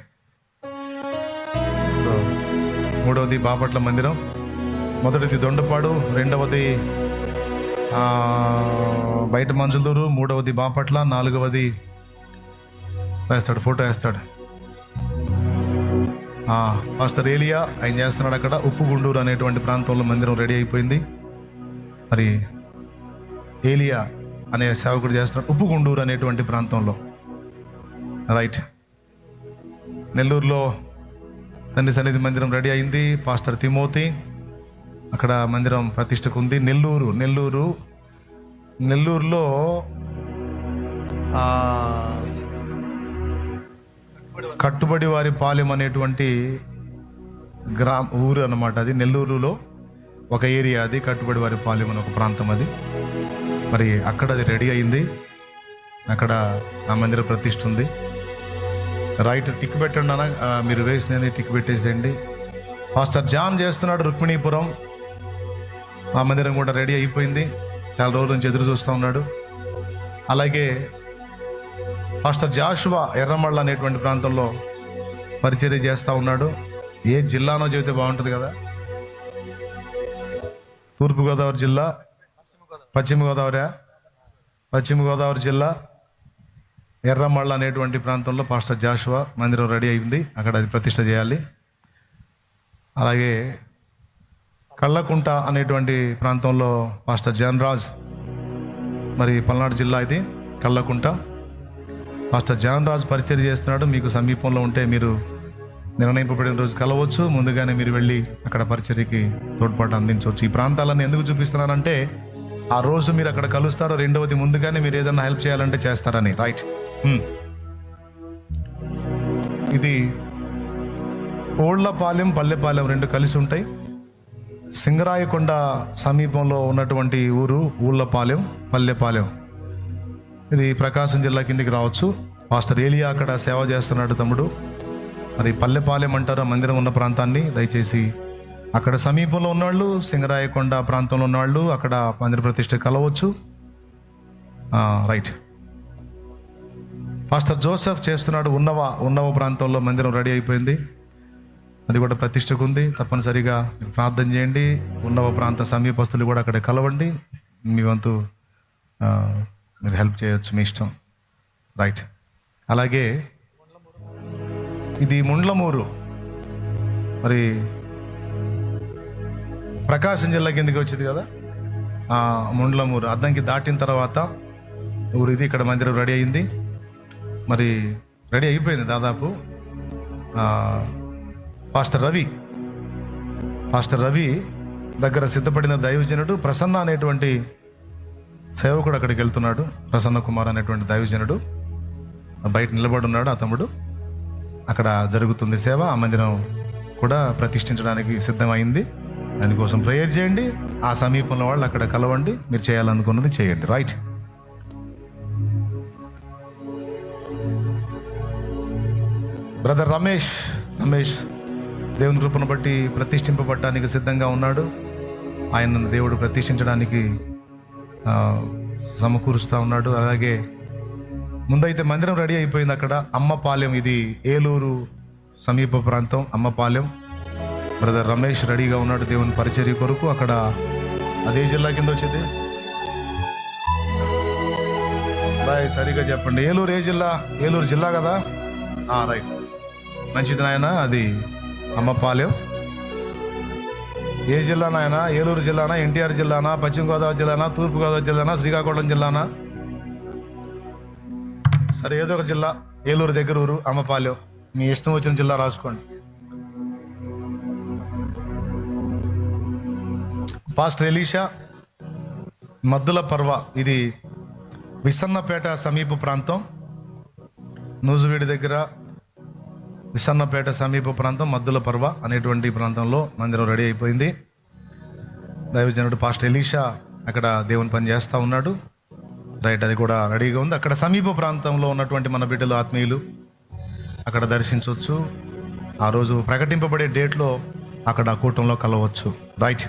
సో 3వది బాపట్ల మందిరం, మొదటిది దొండపాడు, 2వది బయట మంజులూరు, 3వది బాపట్ల, 4వది వేస్తాడు, ఫోటో వేస్తాడు. పాస్టర్ ఏలియా ఆయన చేస్తున్నాడు అక్కడ. ఉప్పుగుండూరు అనేటువంటి ప్రాంతంలో మందిరం రెడీ అయిపోయింది. మరి ఏలియా అనే సేవకుడు చేస్తున్నాడు ఉప్పుగుండూరు అనేటువంటి ప్రాంతంలో. రైట్. నెల్లూరులో తండ్రి సన్నిధి మందిరం రెడీ అయింది. పాస్టర్ తిమోతి అక్కడ మందిరం ప్రతిష్టకు ఉంది. నెల్లూరులో కట్టుబడి వారి పాలెం అనేటువంటి ఊరు అన్నమాట. అది నెల్లూరులో ఒక ఏరియా, అది కట్టుబడి వారి పాలెం అని ఒక ప్రాంతం అది. మరి అక్కడ అది రెడీ అయింది. అక్కడ ఆ మందిర ప్రతిష్ఠ ఉంది. రైట్. టిక్ పెట్టండి అన్న, మీరు వేసినది టిక్ పెట్టేసేయండి. పాస్టర్ జాన్ చేస్తున్నాడు రుక్మిణీపురం. ఆ మందిరం కూడా రెడీ అయిపోయింది. చాలా రోజుల నుంచి ఎదురు చూస్తూ ఉన్నాడు. అలాగే పాస్టర్ జాషువా ఎర్రమళ్ళ అనేటువంటి ప్రాంతంలో పరిచర్య చేస్తూ ఉన్నాడు. ఏ జిల్లానో చెబితే బాగుంటుంది కదా. తూర్పుగోదావరి జిల్లా, పశ్చిమ గోదావరి జిల్లా ఎర్రమళ్ళ అనేటువంటి ప్రాంతంలో పాస్టర్ జాషువా మందిరం రెడీ అయింది. అక్కడ అది ప్రతిష్ఠ చేయాలి. అలాగే కళ్ళకుంట అనేటువంటి ప్రాంతంలో పాస్టర్ జాన్రాజ్, మరి పల్నాడు జిల్లా ఇది కళ్ళకుంట. పాస్టర్ జాన్రాజ్ పరిచర్య చేస్తున్నాడు. మీకు సమీపంలో ఉంటే మీరు నిర్ణయింపబడిన రోజు కలవచ్చు. ముందుగానే మీరు వెళ్ళి అక్కడ పరిచర్యకి తోడ్పాటు అందించవచ్చు. ఈ ప్రాంతాలను ఎందుకు చూపిస్తున్నానంటే ఆ రోజు మీరు అక్కడ కలుస్తారో, రెండవది ముందుగానే మీరు ఏదైనా హెల్ప్ చేయాలంటే చేస్తారని. రైట్. ఇది ఓళ్లపాలెం, పల్లెపాలెం రెండు కలిసి ఉంటాయి. సింగరాయకొండ సమీపంలో ఉన్నటువంటి ఊరు ఊళ్ళపాలెం, పల్లెపాలెం. ఇది ప్రకాశం జిల్లా కిందికి రావచ్చు. పాస్టర్ ఏలియా అక్కడ సేవ చేస్తున్నాడు తమ్ముడు. మరి పల్లెపాలెం అంటారు ఆ మందిరం ఉన్న ప్రాంతాన్ని. దయచేసి అక్కడ సమీపంలో ఉన్నవాళ్ళు, సింగరాయకొండ ప్రాంతంలో ఉన్నవాళ్ళు అక్కడ మందిర ప్రతిష్ఠ కలవచ్చు. రైట్. పాస్టర్ జోసెఫ్ చేస్తున్నాడు ఉన్నవ ప్రాంతంలో మందిరం రెడీ అయిపోయింది. అది కూడా ప్రతిష్టకు ఉంది. తప్పనిసరిగా ప్రార్థన చేయండి. ఉన్నవ ప్రాంత సమీపస్తులు కూడా అక్కడ కలవండి. మీ వంతు మీరు హెల్ప్ చేయొచ్చు, మీ ఇష్టం. రైట్. అలాగే ఇది ముండ్లమూరు, మరి ప్రకాశం జిల్లా కిందకి వచ్చింది కదా. ముండ్లమూరు అద్దంకి దాటిన తర్వాత ఊరు ఇది. ఇక్కడ మందిరం రెడీ అయింది, మరి రెడీ అయిపోయింది దాదాపు. పాస్టర్ రవి దగ్గర సిద్ధపడిన దైవజనుడు ప్రసన్న అనేటువంటి సేవకుడు అక్కడికి వెళ్తున్నాడు. ప్రసన్న కుమార్ అనేటువంటి దైవజనుడు బయట నిలబడి ఉన్నాడు. ఆ తమ్ముడు అక్కడ జరుగుతుంది సేవ. ఆ మందిరం కూడా ప్రతిష్ఠించడానికి సిద్ధమైంది. దానికోసం ప్రేయర్ చేయండి. ఆ సమీపంలో వాళ్ళు అక్కడ కలవండి. మీరు చేయాలనుకున్నది చేయండి. రైట్. బ్రదర్ రమేష్ దేవుని కృపను బట్టి ప్రతిష్ఠింపబడటానికి సిద్ధంగా ఉన్నాడు. ఆయనను దేవుడు ప్రతిష్ఠించడానికి సమకూరుస్తూ ఉన్నాడు. అలాగే ముందైతే మందిరం రెడీ అయిపోయింది. అక్కడ అమ్మపాలెం, ఇది ఏలూరు సమీప ప్రాంతం అమ్మపాలెం. బ్రదర్ రమేష్ రెడీగా ఉన్నాడు దేవుని పరిచర్య కొరకు. అక్కడ అదే జిల్లా కింద వచ్చేది. బాయ్ సరిగా చెప్పండి. ఏలూరు ఏ జిల్లా? ఏలూరు జిల్లా కదా. రైట్. మంచిది నాయన. అది అమ్మపాలెం ఏ జిల్లా నాయన? ఏలూరు జిల్లానా, ఎన్టీఆర్ జిల్లానా, పశ్చిమ గోదావరి జిల్లానా, తూర్పు గోదావరి జిల్లానా, శ్రీకాకుళం జిల్లానా? సరే, ఏదో ఒక జిల్లా. ఏలూరు దగ్గర ఊరు అమ్మపాలెం. మీ ఇష్టం వచ్చిన జిల్లా రాసుకోండి. పాస్టర్ ఎలీషా మద్దుల పర్వ, ఇది విసన్నపేట సమీప ప్రాంతం. నూజువీడి దగ్గర విసన్నపేట సమీప ప్రాంతం మద్దుల పర్వ అనేటువంటి ప్రాంతంలో మందిరం రెడీ అయిపోయింది. దైవజనుడు పాస్టర్ ఎలీషా అక్కడ దేవుని పని చేస్తూ ఉన్నాడు. రైట్. అది కూడా రెడీగా ఉంది. అక్కడ సమీప ప్రాంతంలో ఉన్నటువంటి మన బిడ్డలు, ఆత్మీయులు అక్కడ దర్శించవచ్చు. ఆ రోజు ప్రకటింపబడే డేట్లో అక్కడ కూటంలో కలవచ్చు. రైట్.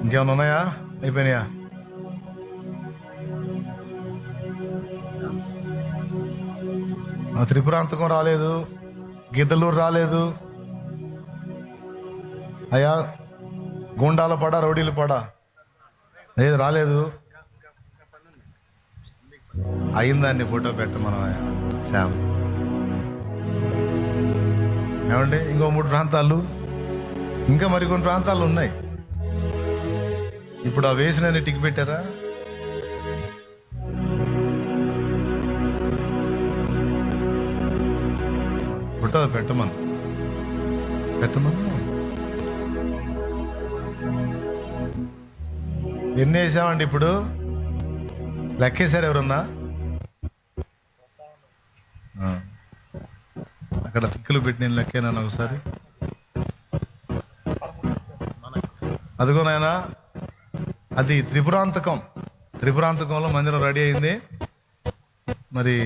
ఇంకేమైనా ఉన్నాయా? అయిపోయినాయా? త్రిపురాంతకం రాలేదు, గిద్దలూరు రాలేదు. అయ్యా గూండాల పడ, రౌడీల పడ ఏది రాలేదు. అయిందాన్ని ఫోటో పెట్టమను శ్యామ్. ఏమండి, ఇంకో 3 ప్రాంతాలు, ఇంకా మరికొన్ని ప్రాంతాలు ఉన్నాయి. ఇప్పుడు ఆ వేసిన టిక్ పెట్టారా? ఫోటో పెట్టమను. ఎన్ని వేసామండి ఇప్పుడు? లెక్కేశారు ఎవరన్నా? అక్కడ టిక్కులు పెట్టి నేను లెక్కేనాను ఒకసారి. అదిగో నాయనా, అది త్రిపురాంతకంలో మందిరం రెడీ అయింది. మరి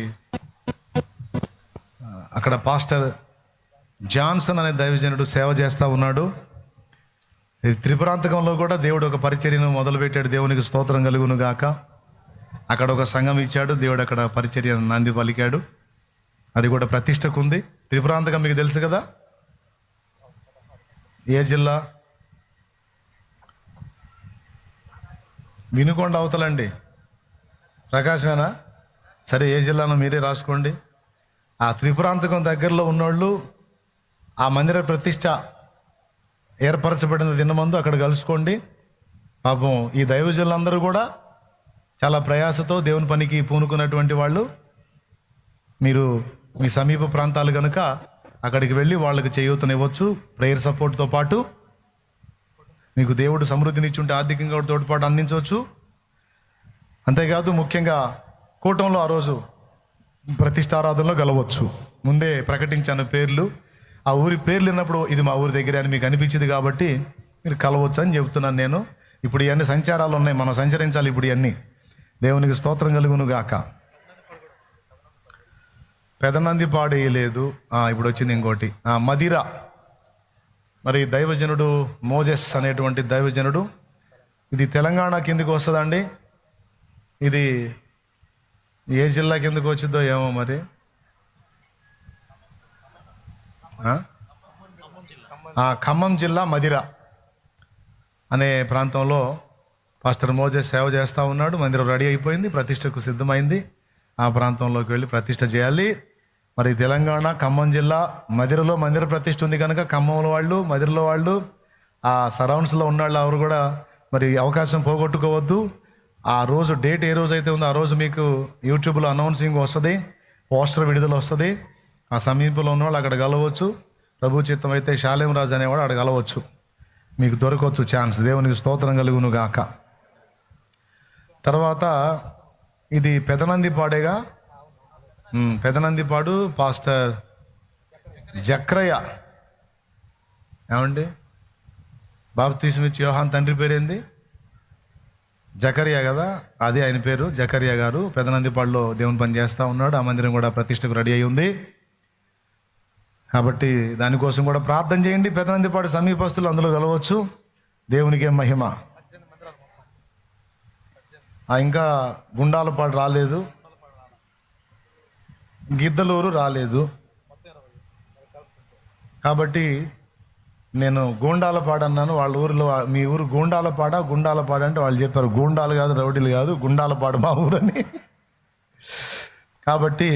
అక్కడ పాస్టర్ జాన్సన్ అనే దైవజనుడు సేవ చేస్తూ ఉన్నాడు. త్రిపురాంతకంలో కూడా దేవుడు ఒక పరిచర్యను మొదలుపెట్టాడు. దేవునికి స్తోత్రం కలుగును గాక. అక్కడ ఒక సంఘం ఇచ్చాడు దేవుడు, అక్కడ పరిచర్యను నాంది పలికాడు. అది కూడా ప్రతిష్టకు ఉంది. త్రిపురాంతకం మీకు తెలుసు కదా, ఏ జిల్లా? వినుకొండ అవతలండి. ప్రకాశమేనా? సరే, ఏ జిల్లానో మీరే రాసుకోండి. ఆ త్రిపురాంతకం దగ్గరలో ఉన్నోళ్ళు ఆ మందిర ప్రతిష్ట ఏర్పరచబడిన దినమందు అక్కడ కలుసుకోండి. పాపం ఈ దైవజనులందరూ కూడా చాలా ప్రయాసతో దేవుని పనికి పూనుకున్నటువంటి వాళ్ళు. మీరు మీ సమీప ప్రాంతాలు కనుక అక్కడికి వెళ్ళి వాళ్ళకి చేయూతనివ్వచ్చు. ప్రేయర్ సపోర్ట్తో పాటు మీకు దేవుడు సమృద్ధినిచ్చుంటే ఆర్థికంగా తోడ్పాటు అందించవచ్చు. అంతేకాదు, ముఖ్యంగా కూటంలో ఆ రోజు ప్రతిష్టారాధనలో కలవచ్చు. ముందే ప్రకటించాను పేర్లు. ఆ ఊరి పేర్లు విన్నప్పుడు ఇది మా ఊరి దగ్గర అని మీకు అనిపించింది కాబట్టి మీరు కలవచ్చు అని చెబుతున్నాను నేను. ఇప్పుడు ఇవన్నీ సంచారాలు ఉన్నాయి, మనం సంచరించాలి ఇప్పుడు ఇవన్నీ. దేవునికి స్తోత్రం కలుగును గాక. పెదనందిపాడు వేయలేదు, ఇప్పుడు వచ్చింది ఇంకోటి మదిర. మరి దైవజనుడు మోజెస్ అనేటువంటి దైవజనుడు, ఇది తెలంగాణ కిందకి వస్తుందండి. ఇది ఏ జిల్లా కిందకు వచ్చిందో ఏమో మరి. ఖమ్మం జిల్లా మదిర అనే ప్రాంతంలో పాస్టర్ మోజెస్ సేవ చేస్తూ ఉన్నాడు. మందిరం రెడీ అయిపోయింది, ప్రతిష్టకు సిద్ధమైంది. ఆ ప్రాంతంలోకి వెళ్ళి ప్రతిష్ట చేయాలి. మరి తెలంగాణ ఖమ్మం జిల్లా మదిరలో మందిర ప్రతిష్ఠ ఉంది కనుక ఖమ్మంలో వాళ్ళు, మదిరలో వాళ్ళు, ఆ సరౌండ్స్లో ఉన్నవాళ్ళు ఎవరు కూడా మరి అవకాశం పోగొట్టుకోవద్దు. ఆ రోజు డేట్ ఏ రోజు అయితే ఉందో ఆ రోజు మీకు యూట్యూబ్లో అనౌన్సింగ్ వస్తుంది, పోస్టర్ విడుదల వస్తుంది. ఆ సమీపంలో ఉన్నవాళ్ళు అక్కడ కలవచ్చు. ప్రభు చిత్తం అయితే శాలేం రాజు అనేవాడు అక్కడ కలవచ్చు, మీకు దొరకవచ్చు ఛాన్స్. దేవునికి స్తోత్రం కలుగును గాక. తర్వాత ఇది పెదనందిపాడేగా, పెదనందిపాడు పాస్టర్ జక్రయ్య. ఏమండి, బాప్తిస్మిచ్చి యోహాన్ తండ్రి పేరేంది? జకరియా కదా, అది ఆయన పేరు. జకరియా గారు పెదనందిపాడులో దేవుని పని చేస్తూ ఉన్నాడు. ఆ మందిరం కూడా ప్రతిష్టకు రెడీ అయి ఉంది కాబట్టి దానికోసం కూడా ప్రార్థన చేయండి. పెదనందిపాడు సమీపస్తులు అందులో కలవచ్చు. దేవునికే మహిమ. ఇంకా గుండాలపాడు రాలేదు, గిద్దలూరు రాలేదు. కాబట్టి నేను గూండాలపాడు అన్నాను. వాళ్ళ ఊరిలో, మీ ఊరు గూండాలపాడ గుండాలపాడు అంటే వాళ్ళు చెప్పారు గూండాలు కాదు, రౌడీలు కాదు, గుండాలపాడు మా ఊరని. కాబట్టి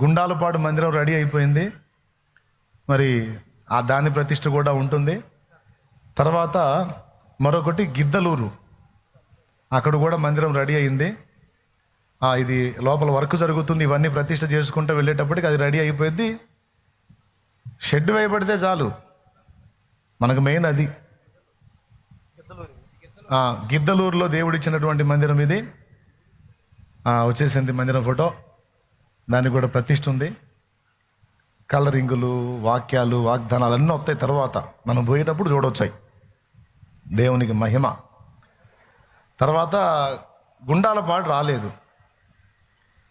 గుండాలపాడు మందిరం రెడీ అయిపోయింది. మరి ఆ దాని ప్రతిష్ట కూడా ఉంటుంది. తర్వాత మరొకటి గిద్దలూరు, అక్కడ కూడా మందిరం రెడీ అయింది. ఇది లోపల వర్క్ జరుగుతుంది. ఇవన్నీ ప్రతిష్ట చేసుకుంటూ వెళ్ళేటప్పటికి అది రెడీ అయిపోయింది. షెడ్ వేయబడితే చాలు, మనకు మెయిన్ అది. గిద్దలూరులో దేవుడిచ్చినటువంటి మందిరం ఇది. వచ్చేసింది మందిరం ఫోటో, దానికి కూడా ప్రతిష్ఠ ఉంది. కలరింగులు, వాక్యాలు, వాగ్దానాలు అన్నీ వస్తాయి. తర్వాత మనం పోయేటప్పుడు చూడొచ్చాయి. దేవునికి మహిమ. తర్వాత గుండాలపాడు రాలేదు,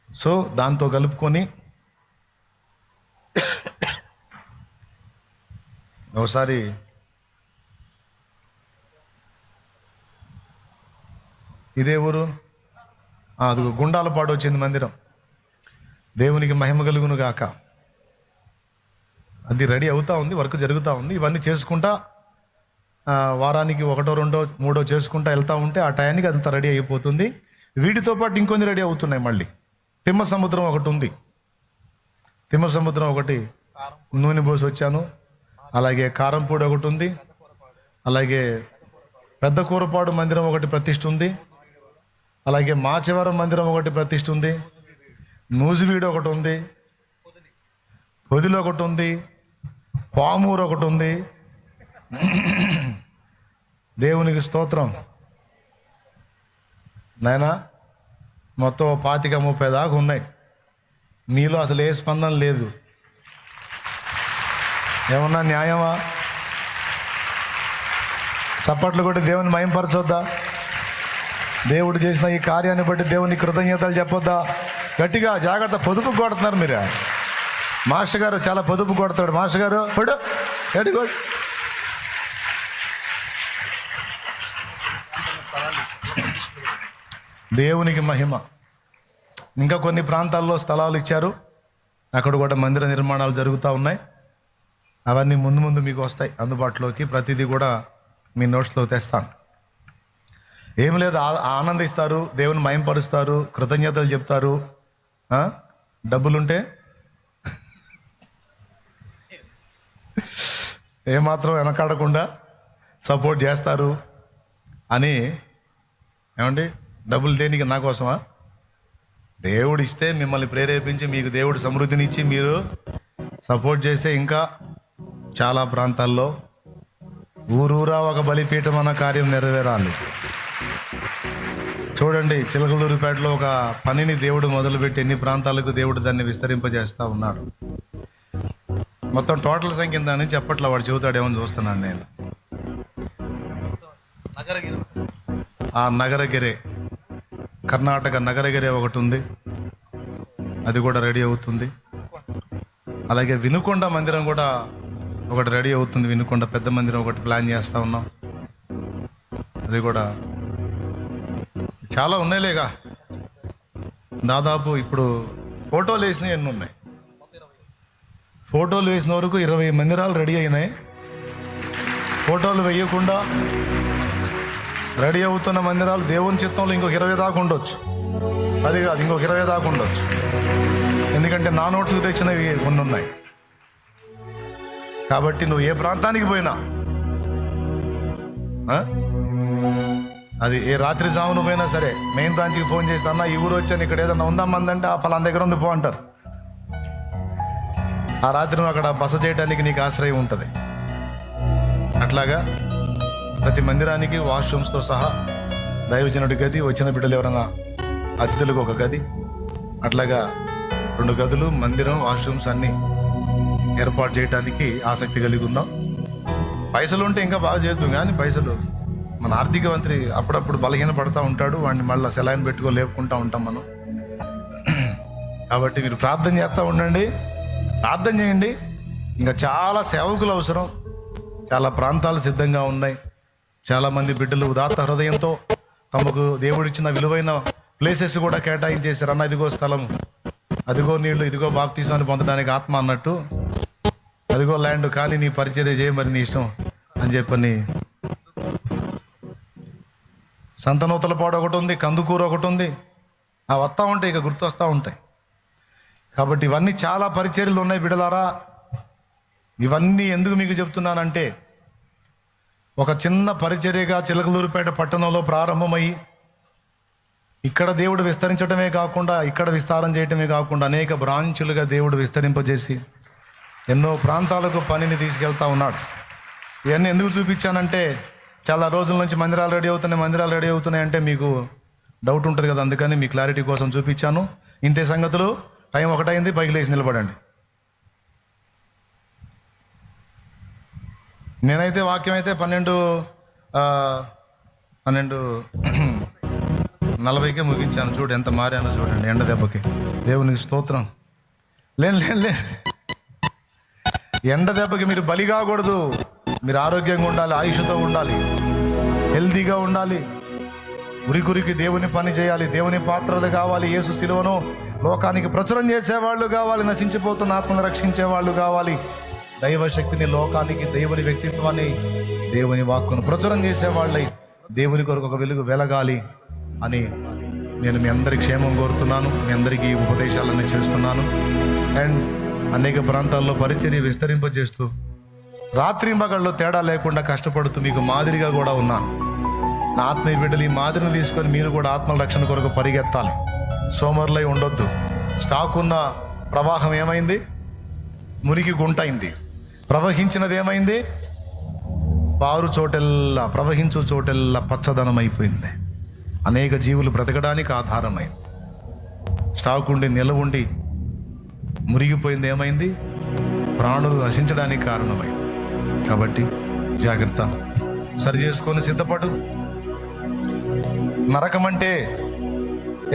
సో దాంతో కలుపుకొని ఒకసారి ఇదే ఊరు, అది గుండాలపాడు వచ్చింది మందిరం. దేవునికి మహిమ కలుగును గాక. అది రెడీ అవుతూ ఉంది, వర్క్ జరుగుతూ ఉంది. ఇవన్నీ చేసుకుంటా వారానికి 1, 2, 3 చేసుకుంటా వెళ్తూ ఉంటే ఆ టయానికి అంతా రెడీ అయిపోతుంది. వీటితో పాటు ఇంకొన్ని రెడీ అవుతున్నాయి మళ్ళీ. తిమ్మ సముద్రం ఒకటి ఉంది. తిమ్మ సముద్రం ఒకటి నూనె పోసి వచ్చాను. అలాగే కారంపూడి ఒకటి ఉంది. అలాగే పెద్ద కూరపాడు మందిరం ఒకటి ప్రతిష్ఠ ఉంది. అలాగే మాచవరం మందిరం ఒకటి ప్రతిష్ఠ ఉంది. నూజివీడు ఒకటి ఉంది. పొదిలో ఒకటి ఉంది. పామూరు ఒకటి ఉంది. దేవునికి స్తోత్రం. నాయనా మొత్తం 25-30 దాకా ఉన్నాయి. మీలో అసలు ఏ స్పందన లేదు. ఏమన్నా న్యాయమా? చప్పట్లు కొట్టి దేవుని మహింపరచొద్దా? దేవుడు చేసిన ఈ కార్యాన్ని బట్టి దేవుని కృతజ్ఞతలు చెప్పొద్దా? గట్టిగా జాగ్రత్త. పొదుపు కొడుతున్నారు మీరు. మాస్టర్ గారు చాలా పొదుపు కొడతాడు. మాస్టర్ గారు కొడు గట్టి కొడు. దేవునికి మహిమ. ఇంకా కొన్ని ప్రాంతాల్లో స్థలాలు ఇచ్చారు. అక్కడ కూడా మందిర నిర్మాణాలు జరుగుతూ ఉన్నాయి. అవన్నీ ముందు ముందు మీకు వస్తాయి అందుబాటులోకి. ప్రతిదీ కూడా మీ నోట్స్లో తెస్తాను. ఏం లేదు, ఆనందిస్తారు, దేవుని మహింపరుస్తారు, కృతజ్ఞతలు చెప్తారు. డబ్బులుంటే ఏమాత్రం వెనకాడకుండా సపోర్ట్ చేస్తారు అని. ఏమండి, డబ్బులు దేనికి? నా కోసమా? దేవుడు ఇస్తే మిమ్మల్ని ప్రేరేపించి మీకు దేవుడు సమృద్ధినిచ్చి మీరు సపోర్ట్ చేస్తే ఇంకా చాలా ప్రాంతాల్లో ఊరూరా ఒక బలిపీఠం అన్న కార్యం నెరవేరాలి. చూడండి, చిలకలూరిపేటలో ఒక పనిని దేవుడు మొదలుపెట్టి ఎన్ని ప్రాంతాలకు దేవుడు దాన్ని విస్తరింపజేస్తూ ఉన్నాడు. మొత్తం టోటల్ సంఖ్య ఎంతని చెప్పట్లా, వాడు చెబుతాడేమో చూస్తున్నాను నేను. ఆ నగరగిరే, కర్ణాటక నగరగిరే ఒకటి ఉంది, అది కూడా రెడీ అవుతుంది. అలాగే వినుకొండ మందిరం కూడా ఒకటి రెడీ అవుతుంది. వినుకొండ పెద్ద మందిరం ఒకటి ప్లాన్ చేస్తూ ఉన్నాం. అది కూడా చాలా ఉన్నాయిలేగా. దాదాపు ఇప్పుడు ఫోటోలు వేసినవి ఎన్ని ఉన్నాయి? ఫోటోలు వేసిన వరకు 20 మందిరాలు రెడీ అయినాయి. ఫోటోలు వేయకుండా రెడీ అవుతున్న మందిరాలు దేవుని చిత్తంలో ఇంకొక 20 దాకా ఉండొచ్చు. అది కాదు, ఇంకొక 20 దాకా ఉండొచ్చు. ఎందుకంటే నా నోట్స్కి తెచ్చినవి కొన్ని ఉన్నాయి. కాబట్టి నువ్వు ఏ ప్రాంతానికి పోయినా, అది ఏ రాత్రి జామును పోయినా సరే, మెయిన్ బ్రాంచ్కి ఫోన్ చేసి అన్న ఈ ఊరు వచ్చాను, ఇక్కడ ఏదన్నా ఉందామందంటే ఆ ఫలానా దగ్గర ఉంది పో అంటారు. ఆ రాత్రి నువ్వు అక్కడ బస చేయడానికి నీకు ఆశ్రయం ఉంటుంది. అట్లాగా ప్రతి మందిరానికి వాష్రూమ్స్తో సహా దైవజనుడి గది, వచ్చిన బిడ్డలు ఎవరైనా అతిథులకు ఒక గది, అట్లాగా 2 గదులు, మందిరం, వాష్రూమ్స్ అన్నీ ఏర్పాటు చేయడానికి ఆసక్తి కలిగి ఉన్నాం. పైసలు ఉంటే ఇంకా బాగా చేద్దాం, కానీ పైసలు మన ఆర్థిక మంత్రి అప్పుడప్పుడు బలహీన పడుతూ ఉంటాడు. వాడిని మళ్ళీ సెలైన్ పెట్టుకో లేపుకుంటూ ఉంటాం మనం. కాబట్టి మీరు ప్రార్థన చేస్తూ ఉండండి, ప్రార్థన చేయండి. ఇంకా చాలా సేవకులు అవసరం. చాలా ప్రాంతాలు సిద్ధంగా ఉన్నాయి. చాలామంది బిడ్డలు ఉదాత్త హృదయంతో తమకు దేవుడిచ్చిన విలువైన ప్లేసెస్ కూడా కేటాయించేశారు. అన్న ఇదిగో స్థలం, అదిగో నీళ్లు, ఇదిగో బాప్తిసాన్ని పొందడానికి ఆత్మ అన్నట్టు, అదిగో ల్యాండ్, కానీ నీ పరిచర్య చేయ, మరి నీ ఇష్టం అని చెప్పని. సంతనూతలపాడు ఒకటి ఉంది, కందుకూరు ఒకటి ఉంది. ఆ వస్తూ ఉంటాయి, ఇక గుర్తొస్తూ ఉంటాయి. కాబట్టి ఇవన్నీ చాలా పరిచర్యలు ఉన్నాయి బిడ్డలారా. ఇవన్నీ ఎందుకు మీకు చెప్తున్నానంటే, ఒక చిన్న పరిచర్యగా చిలకలూరుపేట పట్టణంలో ప్రారంభమయ్యి ఇక్కడ దేవుడు విస్తరించడమే కాకుండా, ఇక్కడ విస్తారం చేయటమే కాకుండా అనేక బ్రాంచులుగా దేవుడు విస్తరింపజేసి ఎన్నో ప్రాంతాలకు పనిని తీసుకెళ్తా ఉన్నాడు. ఇవన్నీ ఎందుకు చూపించానంటే, చాలా రోజుల నుంచి మందిరాలు రెడీ అవుతున్నాయి అంటే మీకు డౌట్ ఉంటుంది కదా, అందుకని మీ క్లారిటీ కోసం చూపించాను. ఇంతే సంగతులు. టైం 1 అయింది, పైకి లేచి నిలబడండి. నేనైతే వాక్యం అయితే 12:40కే ముగించాను. చూడు ఎంత మారానో చూడండి, ఎండ దెబ్బకి. దేవునికి స్తోత్రం. లే ఎండ దెబ్బకి మీరు బలి కాకూడదు. మీరు ఆరోగ్యంగా ఉండాలి, ఆయుష్తో ఉండాలి, హెల్తీగా ఉండాలి. ఉరికి దేవుని పని చేయాలి, దేవుని పాత్రలు కావాలి. యేసు శిలువను లోకానికి ప్రచురం చేసేవాళ్ళు కావాలి, నశించిపోతున్న ఆత్మను రక్షించేవాళ్ళు కావాలి. దైవశక్తిని లోకానికి, దేవుని వ్యక్తిత్వాన్ని, దేవుని వాక్కును ప్రచురం చేసేవాళ్ళై దేవుని కొరకు ఒక వెలుగు వెలగాలి అని నేను మీ అందరి క్షేమం కోరుతున్నాను. మీ అందరికీ ఉపదేశాలన్నీ చేస్తున్నాను. అండ్ అనేక ప్రాంతాల్లో పరిచర్య విస్తరింపజేస్తూ రాత్రింబగళ్ళు తేడా లేకుండా కష్టపడుతూ మీకు మాదిరిగా కూడా ఉన్నాను. నా ఆత్మీయ బిడ్డలు ఈ మాదిరిని తీసుకొని మీరు కూడా ఆత్మల రక్షణ కొరకు పరిగెత్తాలి. సోమరులై ఉండొద్దు. స్టాక్ ఉన్న ప్రవాహం ఏమైంది? మురికి గుంటైంది. ప్రవహించినది ఏమైంది? పారు చోటెల్లా, ప్రవహించు చోటెల్లా పచ్చదనం అయిపోయింది. అనేక జీవులు బ్రతకడానికి ఆధారమైంది. స్టాక్ ఉండి నిలవుండి మురిగిపోయింది ఏమైంది? ప్రాణులు నశించడానికి కారణమైంది. కాబట్టి జాగ్రత్త, సరి చేసుకొని సిద్ధపడు. నరకం అంటే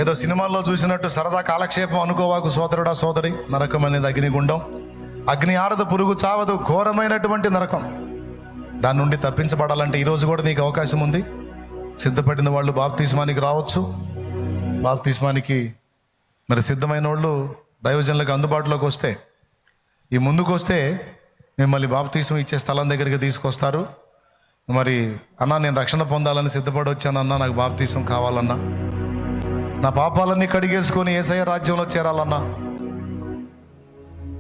ఏదో సినిమాల్లో చూసినట్టు సరదా కాలక్షేపం అనుకోవాకు సోదరుడా సోదరి. నరకం అనేది అగ్నిగుండం. అగ్ని ఆరదు, పురుగు చావదు, ఘోరమైనటువంటి నరకం. దాని నుండి తప్పించబడాలంటే ఈరోజు కూడా నీకు అవకాశం ఉంది. సిద్ధపడిన వాళ్ళు బాప్తిస్మానికి రావచ్చు. బాప్తిస్మానికి మరి సిద్ధమైన వాళ్ళు దైవజనులకు అందుబాటులోకి వస్తే, ఈ ముందుకు వస్తే మిమ్మల్ని బాప్తిస్మం ఇచ్చే స్థలం దగ్గరికి తీసుకొస్తారు. మరి అన్నా, నేను రక్షణ పొందాలని సిద్ధపడి వచ్చానన్నా, నాకు బాప్తిస్మం కావాలన్నా, నా పాపాలన్నీ కడిగేసుకొని యేసయ్య రాజ్యంలో చేరాలన్నా,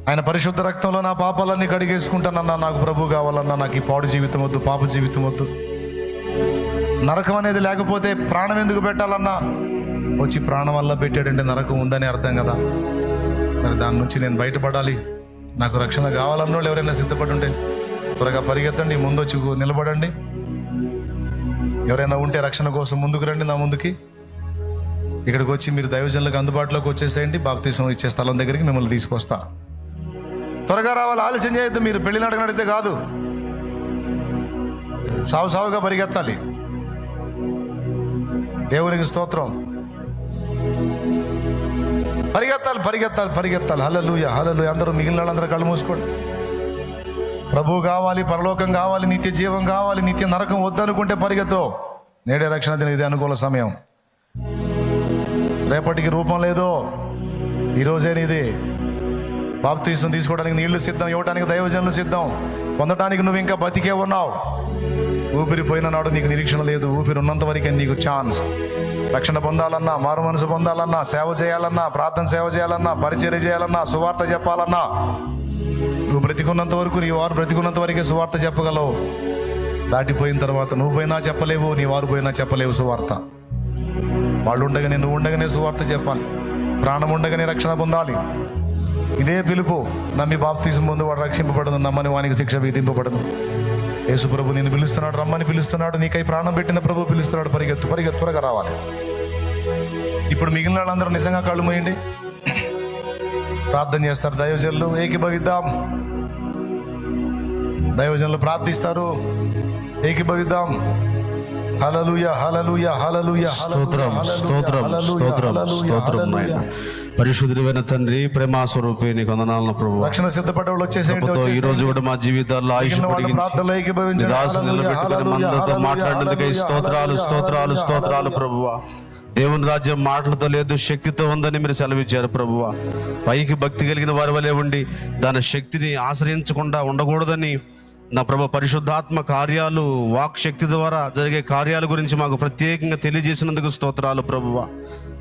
ఆయన పరిశుద్ధ రక్తంలో నా పాపాలన్నీ కడిగేసుకుంటానన్నా, నాకు ప్రభు కావాలన్నా, నాకు ఈ పాడు జీవితం వద్దు, పాప జీవితం వద్దు. నరకం అనేది లేకపోతే ప్రాణం ఎందుకు పెట్టాలన్నా? వచ్చి ప్రాణం వల్ల పెట్టాడంటే నరకం ఉందని అర్థం కదా. మరి దాని నుంచి నేను బయటపడాలి, నాకు రక్షణ కావాలన్న వాళ్ళు ఎవరైనా సిద్ధపడి ఉంటే త్వరగా పరిగెత్తండి, ముందు వచ్చి నిలబడండి. ఎవరైనా ఉంటే రక్షణ కోసం ముందుకు రండి. నా ముందుకి ఇక్కడికి వచ్చి మీరు దైవజనులకు అందుబాటులోకి వచ్చేసేయండి. బాప్తిస్మం ఇచ్చే స్థలం దగ్గరికి మిమ్మల్ని తీసుకొస్తా. త్వరగా రావాలి, ఆలస్యం చేయొద్దు. మీరు పెళ్లి నడితే కాదు, సావుగా పరిగెత్తాలి. దేవునికి స్తోత్రం. పరిగెత్తాలి. హల్లెలూయా. అందరూ మిగిలిన వాళ్ళందరూ కళ్ళు మూసుకోండి. ప్రభు కావాలి, పరలోకం కావాలి, నిత్య జీవం కావాలి, నిత్య నరకం వద్దనుకుంటే పరిగెత్తో. నేడే రక్షణ దిన, ఇది అనుకూల సమయం. రేపటికి రూపం లేదో, ఈరోజే నీది. బాప్తిస్మం తీసుకోవడానికి నీళ్లు సిద్ధం, ఇవ్వడానికి దైవజనులు సిద్ధం, పొందడానికి నువ్వు ఇంకా బతికే ఉన్నావు. ఊపిరి పోయిన నాడు నీకు నిరీక్షణ లేదు. ఊపిరి ఉన్నంత వరకే నీకు ఛాన్స్. రక్షణ పొందాలన్నా, మారు మనసు పొందాలన్నా, సేవ చేయాలన్నా, ప్రార్థన సేవ చేయాలన్నా, పరిచర్య చేయాలన్నా, సువార్త చెప్పాలన్నా, నువ్వు బ్రతికున్నంత వరకు, నీ వారు బ్రతికున్నంత వరకే సువార్త చెప్పగలవు. దాటిపోయిన తర్వాత నువ్వు పోయినా చెప్పలేవు, నీ వారు పోయినా చెప్పలేవు సువార్త. వాళ్ళు ఉండగానే, నువ్వు ఉండగానే సువార్త చెప్పాలి. ప్రాణం ఉండగానే రక్షణ పొందాలి. ఇదే పిలుపు. నమ్మి బాప్తిస్మం పొంది వాడు రక్షింపబడను, నమ్మని వానికి శిక్ష విధింపబడను. యేసు ప్రభు నేను పిలుస్తున్నాడు, రమ్మని పిలుస్తున్నాడు. నీకై ప్రాణం పెట్టిన ప్రభు పిలుస్తున్నాడు. పరిగెత్తు, త్వరగా రావాలి. ఇప్పుడు మిగిలిన వాళ్ళందరూ నిజంగా కళ్ళు మూయండి, ప్రార్థన చేస్తారు. దైవజనులు ఏకీభవిద్దాం. దైవజనులు ప్రార్థిస్తారు, ఏకీభవిద్దాం. హల్లెలూయా, హల్లెలూయా, హల్లెలూయా. స్తోత్రం నాయనా. పరిశుద్ధుడైన తండ్రి, ప్రేమ స్వరూపి, నీకు వందనాలను ప్రభు. రక్షణ సిద్ధపడే వాళ్ళు వచ్చేసేయండి. ఈ రోజు కూడా మా జీవితాల్లో ఆయుష్ మాట్లాడినందుకై స్తోత్రాలు ప్రభువా. దేవుని రాజ్యం మాటలతో లేదు, శక్తితో ఉందని మీరు సెలవిచ్చారు ప్రభువా. పైకి భక్తి కలిగిన వారి వలె ఉండి దాని శక్తిని ఆశ్రయించకుండా ఉండకూడదని నా ప్రభు పరిశుద్ధాత్మ కార్యాలు, వాక్ శక్తి ద్వారా జరిగే కార్యాల గురించి మాకు ప్రత్యేకంగా తెలియజేసినందుకు స్తోత్రాలు ప్రభువా.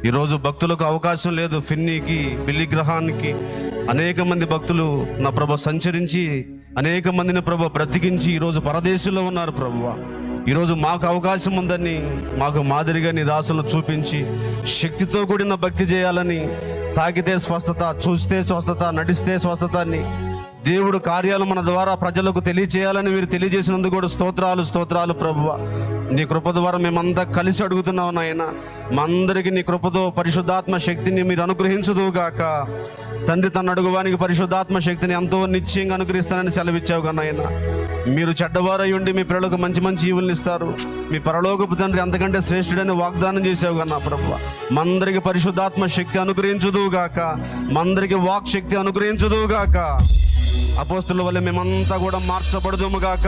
ఈరోజు భక్తులకు అవకాశం లేదు. ఫిన్నీకి, బిల్లి గ్రహానికి అనేక మంది భక్తులు నా ప్రభు సంచరించి అనేక మందిని ప్రభు బ్రతికించి ఈరోజు పరదేశంలో ఉన్నారు ప్రభువా. ఈరోజు మాకు అవకాశం ఉందని మాకు మాదిరిగా నీ దాసులను చూపించి శక్తితో కూడిన భక్తి చేయాలని, తాకితే స్వస్థత, చూస్తే స్వస్థత, నడిస్తే స్వస్థత అని దేవుడు కార్యాలు మన ద్వారా ప్రజలకు తెలియచేయాలని మీరు తెలియజేసినందుకు కూడా స్తోత్రాలు ప్రభువా. నీ కృప ద్వారా మేమంతా కలిసి అడుగుతున్నావు నాయన. మా అందరికీ నీ కృపతో పరిశుద్ధాత్మ శక్తిని మీరు అనుగ్రహించుదువుగాక. తండ్రి తన అడుగువానికి పరిశుద్ధాత్మ శక్తిని ఎంతో నిశ్చయంగా అనుగ్రహిస్తానని సెలవిచ్చావుగా నాయన. మీరు చెడ్డవారై ఉండి మీ పిల్లలకు మంచి మంచి ఈవులను ఇస్తారు. మీ పరలోకపు తండ్రి అంతకంటే శ్రేష్ఠుడని వాగ్దానం చేసావుగా నా ప్రభువా. మా అందరికి పరిశుద్ధాత్మ శక్తి అనుగ్రహించుదువుగాక. మా అందరికి వాక్ శక్తి అనుగ్రహించుదువుగాక. అపోస్తుల వల్ల మేమంతా కూడా మార్చబడదుము గాక.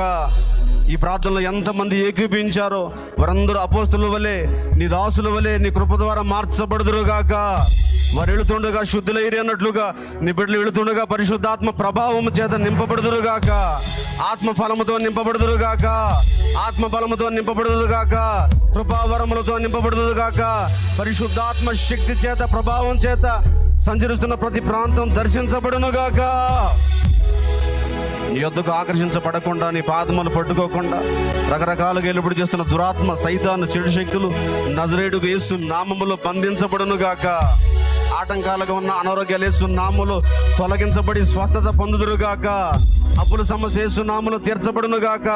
ఈ ప్రార్థనలో ఎంతమంది ఏకీపించారో వారందరూ అపోస్తుల వలె, నీ దాసుల వలె నీ కృప ద్వారా మార్చబడుదురుగాక. వారు వెళుతుండగా శుద్ధులైరి అన్నట్లుగా నీ బిడ్డలు వెళుతుండగా పరిశుద్ధాత్మ ప్రభావము చేత నింపబడుదురుగాక, ఆత్మ ఫలముతో నింపబడుదురుగాక, ఆత్మ బలముతో నింపబడుదురుగాక, కృపావరములతో నింపబడుదురుగాక. పరిశుద్ధాత్మ శక్తి చేత, ప్రభావం చేత సంచరిస్తున్న ప్రతి ప్రాంతం దర్శించబడునుగాక. నీ యొద్దకు ఆకర్షించబడకుండా, నీ పాదములు పట్టుకోకుండా రకరకాలుగా ఎలుబడి చేస్తున్న దురాత్మ, సైతాను, చెడు శక్తులు నజరేయుడు యేసు నామములో బంధించబడునుగాక. ఆటంకాలుగా ఉన్న అనారోగ్యాలు యేసు నామములో తొలగించబడి స్వస్థత పొందుదురుగాక. అప్పుల సమస్య యేసు నామములో తీర్చబడునుగాక.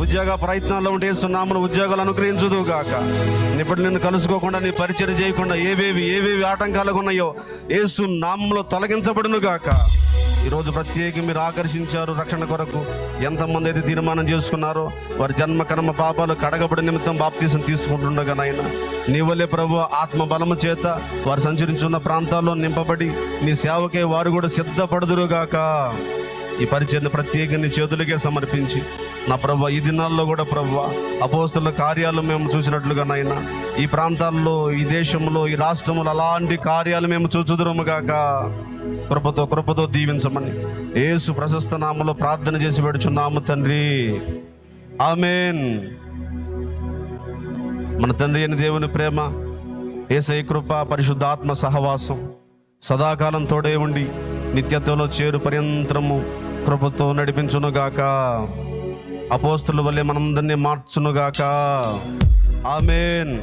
ఉద్యోగ ప్రయత్నాల్లో ఉంటే యేసు నామములో ఉద్యోగాలు అనుగ్రహించుదుగాక. ఇప్పుడు నిన్ను కలుసుకోకుండా, నీ పరిచయం చేయకుండా ఏవేవి ఆటంకాలుగా ఉన్నాయో యేసు నామములో తొలగించబడునుగాక. ఈరోజు ప్రత్యేకంగా మీరు ఆకర్షించారు రక్షణ కొరకు. ఎంతమంది అయితే తీర్మానం చేసుకున్నారో వారి జన్మ కర్మ పాపాలు కడగబడి నిమిత్తం బాప్తీసం తీసుకుంటుండగా నాయన, నీ వల్లే ప్రభు ఆత్మ బలము చేత వారు సంచరించున్న ప్రాంతాల్లో నింపబడి నీ సేవకే వారు కూడా సిద్ధపడుదురుగాక. ఈ పరిచయను ప్రత్యేకంగా నీ చేతులకే సమర్పించి నా ప్రభు ఈ దినాల్లో కూడా ప్రభు అపోస్తుల కార్యాలు మేము చూసినట్లుగా నాయన, ఈ ప్రాంతాల్లో, ఈ దేశంలో, ఈ రాష్ట్రంలో అలాంటి కార్యాలు మేము చూచుదురుముగాక. కృపతో దీవించమని యేసు ప్రశస్త నామములో ప్రార్థన చేసి పెడుచున్నాము తండ్రి, ఆమేన్. మన తండ్రి అయిన దేవుని ప్రేమ, యేసయ్య కృప, పరిశుద్ధాత్మ సహవాసం సదాకాలం తోడే ఉండి నిత్యత్వంలో చేరు పర్యంతరము కృపతో నడిపించునుగాక. అపోస్తుల వల్లే మనందరినీ మార్చునుగాక. ఆమేన్.